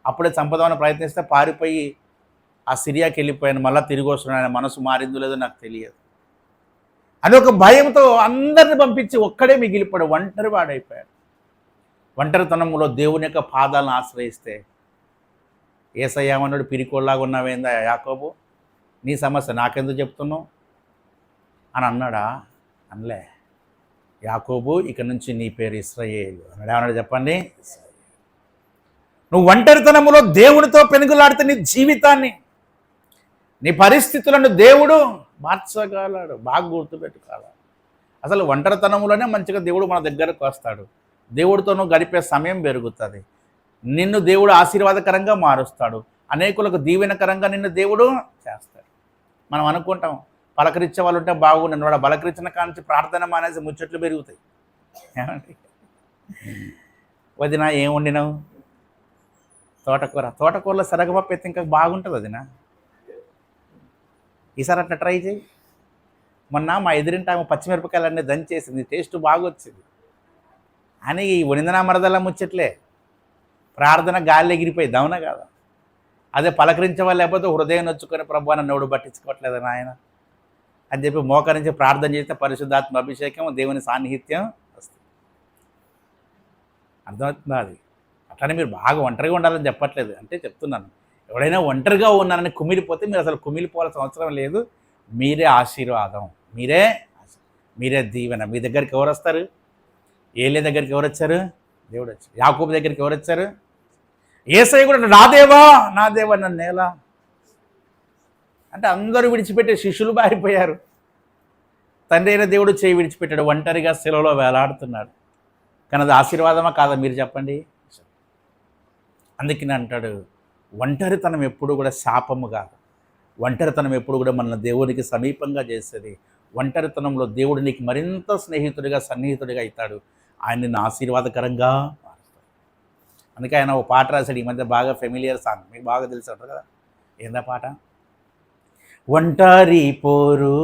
అప్పుడే చంపుదామని ప్రయత్నిస్తే పారిపోయి ఆ సిరియాకి వెళ్ళిపోయాను, మళ్ళీ తిరిగి వస్తున్నాను, ఆయన మనసు మారిందో లేదో నాకు తెలియదు అని ఒక భయంతో అందరిని పంపించి ఒక్కడే మిగిలిపోయాడు, ఒంటరి వాడైపోయాడు. ఒంటరితనంలో దేవుని యొక్క పాదాలను ఆశ్రయిస్తే ఏసయ్యామన్నాడు, పిరికోళ్ళలాగా ఉన్నావేందా యాకోబు, నీ సమస్య నాకెందుకు చెప్తున్నావు అని అన్నాడా? అనలే. యాకోబు ఇక నుంచి నీ పేరు ఇశ్రాయేలు అన్నాడు. ఏమన్నాడు చెప్పండి? నువ్వు ఒంటరితనములో దేవునితో పెనుగులాడితే నీ జీవితాన్ని, నీ పరిస్థితులను దేవుడు మార్చగలడు. బాగా గుర్తుపెట్టుకోవాలి. అసలు ఒంటరితనంలోనే మంచిగా దేవుడు మన దగ్గరకు వస్తాడు. దేవుడితో నువ్వు గడిపే సమయం పెరుగుతుంది. నిన్ను దేవుడు ఆశీర్వాదకరంగా మారుస్తాడు. అనేకులకు దీవెనకరంగా నిన్ను దేవుడు చేస్తాడు. మనం అనుకుంటాం పలకరించే వాళ్ళు ఉంటే బాగుండు, వాడు పలకరించిన కాంచి ప్రార్థన మానేసి ముచ్చట్లు పెరుగుతాయి. ఏమండి, వదినా ఏం వండినావు? తోటకూరలో సరగపప్పు ఎత్తి ఇంకా బాగుంటుంది వదినా, ఈసారి అట్లా ట్రై చేయి. మొన్న మా ఎదురింటి ఆమె పచ్చిమిరపకాయలన్నీ దంచేసింది, టేస్ట్ బాగా వచ్చింది అని ఈ వనిందనా మరదల్లా ముచ్చట్లే. ప్రార్థన గాలి ఎగిరిపోయి అవునా కాదా? అదే పలకరించే వాళ్ళు లేకపోతే హృదయం నొచ్చుకొని ప్రభు నన్ను ఎవడు పట్టించుకోవట్లేదు నాయన అని చెప్పి మోకరించి ప్రార్థన చేస్తే పరిశుద్ధాత్మ అభిషేకం, దేవుని సాన్నిహిత్యం వస్తుంది. అర్థమవుతుందా? అది అట్లనే మీరు బాగా ఒంటరిగా ఉండాలని చెప్పట్లేదు, అంటే చెప్తున్నాను, ఎవడైనా ఒంటరిగా ఉన్నారని కుమిలిపోతే మీరు అసలు కుమిలిపోవాల్సిన అవసరం లేదు. మీరే ఆశీర్వాదం, మీరే దీవెన. మీ దగ్గరికి ఎవరు వస్తారు? ఏలే దగ్గరికి ఎవరు వచ్చారు? దేవుడు వచ్చారు. యాకోబు దగ్గరికి ఎవరు వచ్చారు? యేసయ్య కూడా నా దేవా నన్ను ఎలా అంటే అందరూ విడిచిపెట్టే శిష్యులు బారిపోయారు. తండ్రి అయిన దేవుడు చేయి విడిచిపెట్టాడు, ఒంటరిగా శిలువలో వేలాడుతున్నాడు. కానీ అది ఆశీర్వాదమా కాదా మీరు చెప్పండి? అందుకని అంటాడు, ఒంటరితనం ఎప్పుడు కూడా శాపము కాదు. ఒంటరితనం ఎప్పుడు కూడా మన దేవునికి సమీపంగా చేస్తుంది. ఒంటరితనంలో దేవుడు నీకు మరింత స్నేహితుడిగా, సన్నిహితుడిగా అవుతాడు. ఆయన నిన్ను ఆశీర్వాదకరంగా మారుస్తాడు. అందుకే ఆయన ఒక పాట రాశాడు, ఈ మధ్య బాగా ఫెమిలియర్ సాంగ్, మీకు బాగా తెలిసి ఉంటుంది కదా. ఏందా పాట? ఒంటరి పోరు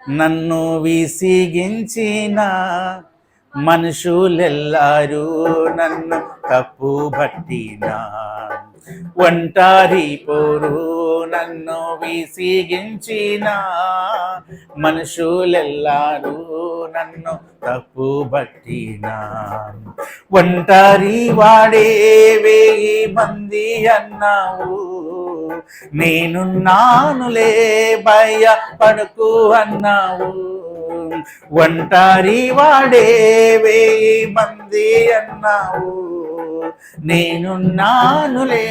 నన్ను విసిగించిన మనుషులెల్లారు నన్ను తప్పు పట్టిన, ఒంటరి పోరు నన్ను విసిగించిన మనుషులెల్లారు నన్ను తప్పు పట్టిన, ఒంటరి వాడే 1000 మంది అన్నావు, నేనున్నానులే భయపడకు అన్నావు, ఒంటరి వాడే 1000 మంది అన్నావు, నేనున్నానులే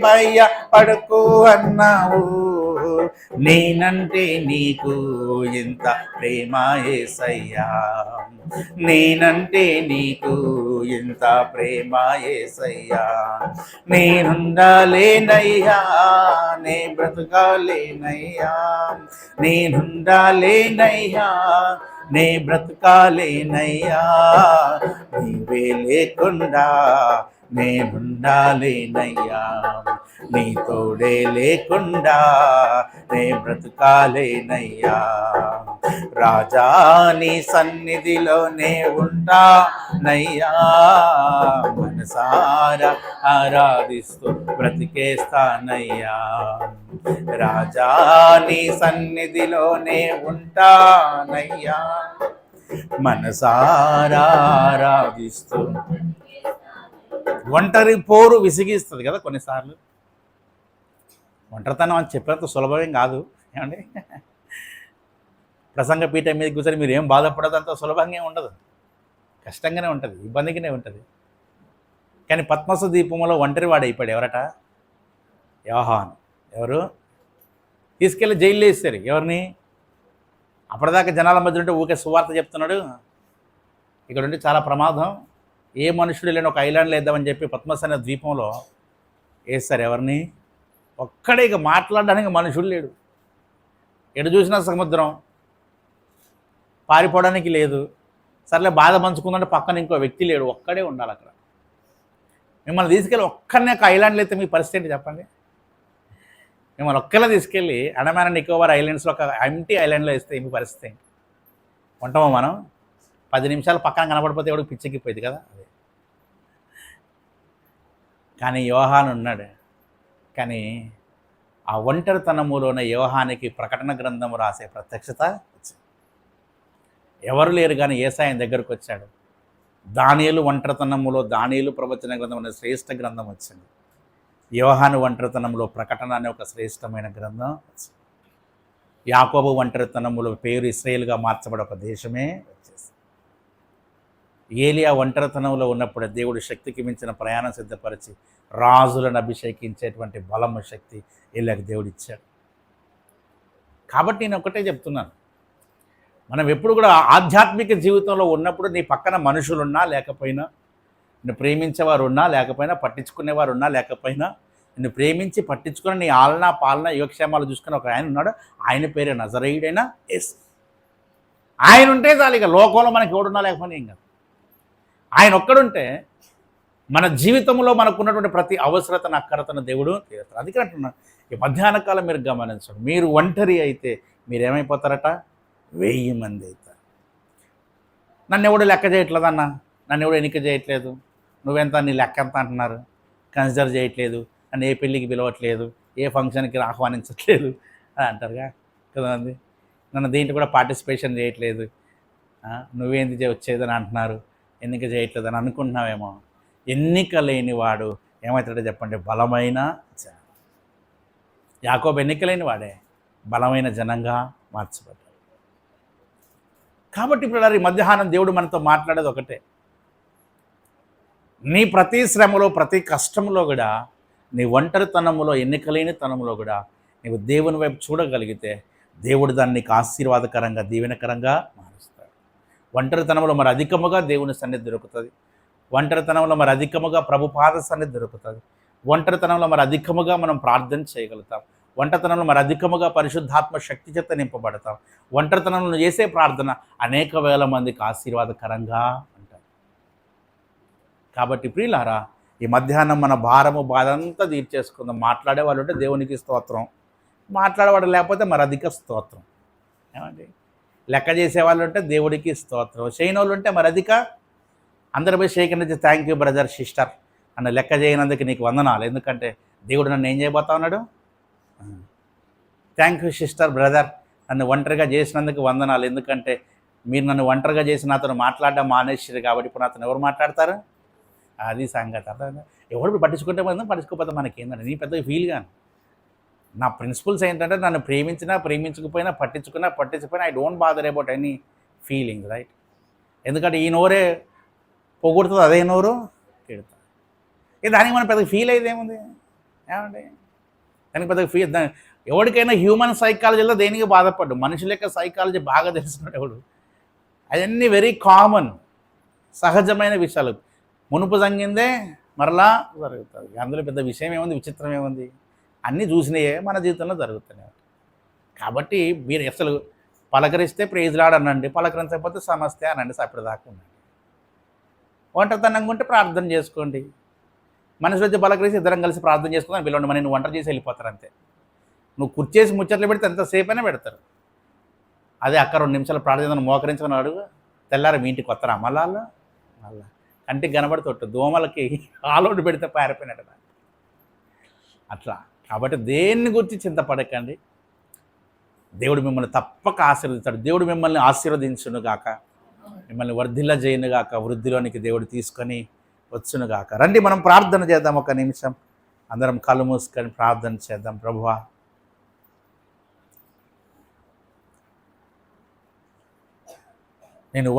భయపడకు అన్నావు, నేనంటే నీకు ఎంత ప్రేమ యేసయ్యా, నేనంటే నీకు ఎంత ప్రేమ యేసయ్యా, నేనుండాలేనయ్యా నే బ్రతకాలేనయ్యా, నేనుండాలేనయ్యా నే బ్రతకాలేనయ్యా, నీవే లేకుండా నేనుండాలేనయ్యా, నీ తోడే లేకుండా నే బ్రతకాలేనయ్యా, రాజా నీ సన్నిధిలోనే ఉంటానయ్యా, మనసారా ఆరాధిస్తూ బ్రతికేస్తానయ్యా, రాజా నీ సన్నిధిలోనే ఉంటానయ్యా, మనసారా ఆరాధిస్తూ. ఒంటరి పోరు విసిగిస్తుంది కదా కొన్నిసార్లు. ఒంటరితనం అని చెప్పినంత సులభమేం కాదు. ఏమండి, ప్రసంగ పీఠం మీద కూర్చొని మీరు ఏం బాధపడదు, అంత సులభంగా ఉండదు, కష్టంగానే ఉంటుంది, ఇబ్బందిగానే ఉంటుంది. కానీ పద్మస ద్వీపంలో ఒంటరి వాడు అయిపోయాడు. ఎవరట? యోహాను. ఎవరు? తీసుకెళ్ళి జైల్లో వేస్తారు. ఎవరిని? అప్పటిదాకా జనాల మధ్య ఉంటే ఊకే సువార్త చెప్తున్నాడు. ఇక్కడ ఉంటే చాలా ప్రమాదం. ఏ మనుషుడు లేని ఒక ఐలాండ్లో వేద్దామని చెప్పి పద్మస అనే ద్వీపంలో వేస్తారు. ఎవరిని? ఒక్కడే. ఇక మాట్లాడడానికి మనుషుడు లేడు. ఎటు చూసినా సముద్రం, పారిపోవడానికి లేదు. సర్లే బాధ పంచుకుందంటే పక్కన ఇంకో వ్యక్తి లేడు, ఒక్కడే ఉండాలి అక్కడ. మిమ్మల్ని తీసుకెళ్ళి ఒక్కడనే ఒక ఐలాండ్లో అయితే మీ పరిస్థితి ఏంటి చెప్పండి? మిమ్మల్ని ఒక్కలా తీసుకెళ్ళి అండమాన్ అండ్ నికోబార్ ఐలాండ్స్లో ఒక ఎంటీ ఐలాండ్లో వేస్తే మీ పరిస్థితి ఏంటి? ఉంటామో మనం? 10 నిమిషాలు పక్కన కనపడిపోతే ఎవరికి పిచ్చెక్కిపోయింది కదా. అదే. కానీ యోహాను ఉన్నాడు. కానీ ఆ ఒంటరితనములోనే యోహానికి ప్రకటన గ్రంథము రాసే ప్రత్యక్షత వచ్చింది. ఎవరు లేరు కానీ యేసాయ దగ్గరకు వచ్చాడు. దానియేలు ఒంటరితనములో దానియేలు ప్రవచన గ్రంథం అనే శ్రేష్ఠ గ్రంథం వచ్చింది. యోహాను ఒంటరితనంలో ప్రకటన అనే ఒక శ్రేష్టమైన గ్రంథం వచ్చింది. యాకోబు ఒంటరితనములో పేరు ఇశ్రాయేలుగా మార్చబడే ఒక దేశమే వచ్చేసి. ఏలియా ఒంటరితనంలో ఉన్నప్పుడు దేవుడు శక్తికి మించిన ప్రయాణం సిద్ధపరిచి రాజులను అభిషేకించేటువంటి బలము శక్తి ఏలియాకి దేవుడు ఇచ్చాడు. కాబట్టి నేను ఒకటే చెప్తున్నాను, మనం ఎప్పుడు కూడా ఆధ్యాత్మిక జీవితంలో ఉన్నప్పుడు నీ పక్కన మనుషులున్నా లేకపోయినా, నిన్ను ప్రేమించేవారు ఉన్నా లేకపోయినా, పట్టించుకునేవారు ఉన్నా లేకపోయినా, నిన్ను ప్రేమించి పట్టించుకుని నీ ఆలన పాలన యోగక్షేమాలు చూసుకుని ఒక ఆయన ఉన్నాడు. ఆయన పేరే నజరేయుడైన యేసు. ఆయన ఉంటే చాలు. ఇక లోకంలో మనకి ఎవడున్నా లేకపోయినా ఏం కాదు. ఆయన ఒక్కడుంటే మన జీవితంలో మనకున్నటువంటి ప్రతి అవసరతను అక్కరతను దేవుడు తీరుతాడు. అందుకే అంటున్నాను, ఈ మధ్యాహ్న కాలం మీరు గమనించండి. మీరు ఒంటరి అయితే మీరేమైపోతారట? 1000 మంది అవుతారు. నన్ను ఎవడు లెక్క చేయట్లేదన్నా, నన్ను ఎవడు ఎన్నిక చేయట్లేదు, నువ్వెంత, నీ లెక్క ఎంత అంటున్నారు, కన్సిడర్ చేయట్లేదు, నన్ను ఏ పెళ్ళికి పిలవట్లేదు, ఏ ఫంక్షన్కి ఆహ్వానించట్లేదు అని అంటారుగా కదండి. నన్ను దీంట్లో కూడా పార్టిసిపేషన్ చేయట్లేదు, నువ్వేంది వచ్చేదని అంటున్నారు, ఎన్నిక చేయట్లేదని అనుకుంటున్నావేమో. ఎన్నిక లేనివాడు ఏమవుతాడో చెప్పండి? బలమైన జనం. యాకోబు ఎన్నిక లేని వాడే బలమైన జనంగా మార్చబడ్డాడు. కాబట్టి ఇప్పుడు ఈ మధ్యాహ్నం దేవుడు మనతో మాట్లాడేది ఒకటే, నీ ప్రతి శ్రమలో ప్రతి కష్టంలో కూడా, నీ ఒంటరితనంలో ఎన్నికలేని తనంలో కూడా నీవు దేవుని వైపు చూడగలిగితే దేవుడు దాన్ని నీకు ఆశీర్వాదకరంగా దీవెనకరంగా మారుస్తాడు. ఒంటరితనంలో మరి అధికముగా దేవుని సన్నిధి దొరుకుతుంది. ఒంటరితనంలో మరి అధికముగా ప్రభుపాద సన్నిధి దొరుకుతుంది. ఒంటరితనంలో మరి అధికముగా మనం ప్రార్థన చేయగలుగుతాం. ఒంటరితనంలో మరి అధికముగా పరిశుద్ధాత్మ శక్తి చేత నింపబడతాం. ఒంటరితనంలో చేసే ప్రార్థన అనేక వేల మందికి ఆశీర్వాదకరంగా ఉంటుంది. కాబట్టి ప్రియులారా, ఈ మధ్యాహ్నం మన భారము బాధ అంతా తీర్చేసుకుందాం. మాట్లాడేవాళ్ళు ఉంటే దేవునికి స్తోత్రం, మాట్లాడేవాడు లేకపోతే మరి అధిక స్తోత్రం. ఏమండి? లెక్క చేసేవాళ్ళు ఉంటే దేవుడికి స్తోత్రం, చేయనోళ్ళు ఉంటే మరి అధిక. అందరి పోయి షేక్ నుంచి థ్యాంక్ యూ బ్రదర్ సిస్టర్, నన్ను లెక్క చేయనందుకు నీకు వందనాలు, ఎందుకంటే దేవుడు నన్ను ఏం చేయబోతా ఉన్నాడు. థ్యాంక్ యూ సిస్టర్ బ్రదర్, నన్ను ఒంటరిగా చేసినందుకు వందనాలు, ఎందుకంటే మీరు నన్ను ఒంటరిగా చేసి నాతో మాట్లాడడం మానేసారు కాబట్టి ఇప్పుడు నాతో ఎవరు మాట్లాడతారు? అది సంగతి. అర్థం. ఎవరు పట్టించుకుంటే పట్టించుకోకపోతే మనకేందండి, నీ పెద్దగా ఫీల్ గాను. నా ప్రిన్సిపల్స్ ఏంటంటే నన్ను ప్రేమించినా ప్రేమించకపోయినా, పట్టించుకున్నా I don't bother about any feeling, right? ఎందుకంటే ఈ నోరే పొగుడుతుంది, అదే నోరు తిడుతుంది. దానికి మనం పెద్దగా ఫీల్ అయితే ఏముంది? ఏమండి? దానికి పెద్దగా ఫీల్, ఎవరికైనా హ్యూమన్ సైకాలజీలో దేనికి బాధపడ్డు, మనుషుల యొక్క సైకాలజీ బాగా తెలుసుకున్నాడు ఎవడు. అవన్నీ వెరీ కామన్, సహజమైన విషయాలు. మునుపు జరిగిందే మరలా జరుగుతుంది. అందులో పెద్ద విషయం ఏముంది, విచిత్రం ఏముంది? అన్నీ చూసినాయే మన జీవితంలో జరుగుతున్నాయి. కాబట్టి మీరు అసలు పలకరిస్తే ప్రైజ్ లార్డ్ అనండి, పలకరించకపోతే సమస్య అనండి, సపరేదాకా ఉండండి. ఒంటరితనంగా ఉంటే ప్రార్థన చేసుకోండి. మనిషి వచ్చి పలకరిస్తే ఇద్దరం కలిసి ప్రార్థన చేసుకుందాం పిలవండి, మరి నువ్వు వంట చేసి వెళ్ళిపోతారు అంతే. నువ్వు కుర్చేసి ముచ్చట్లు పెడితే ఎంతసేపు అయినా పెడతారు. అదే అక్క 2 నిమిషాలు ప్రార్థన మోకరించుకుని అడుగు, తెల్లారి మీ ఇంటికి వస్తారా మళ్ళా మళ్ళా కంటికి కనబడుతొట్టు దోమలకి ఆలోటు పెడితే పారిపోయినట్టు అట్లా. కాబట్టి దేన్ని గురించి చింతపడకండి, దేవుడు మిమ్మల్ని తప్పక ఆశీర్వదిస్తాడు. దేవుడు మిమ్మల్ని ఆశీర్వదించునుగాక, మిమ్మల్ని వర్ధిల్ల చేయనుగాక, వృద్ధిలోనికి దేవుడు తీసుకొని వచ్చునుగాక. రండి మనం ప్రార్థన చేద్దాం. 1 నిమిషం అందరం కళ్ళు మూసుకొని ప్రార్థన చేద్దాం. ప్రభువా, నేను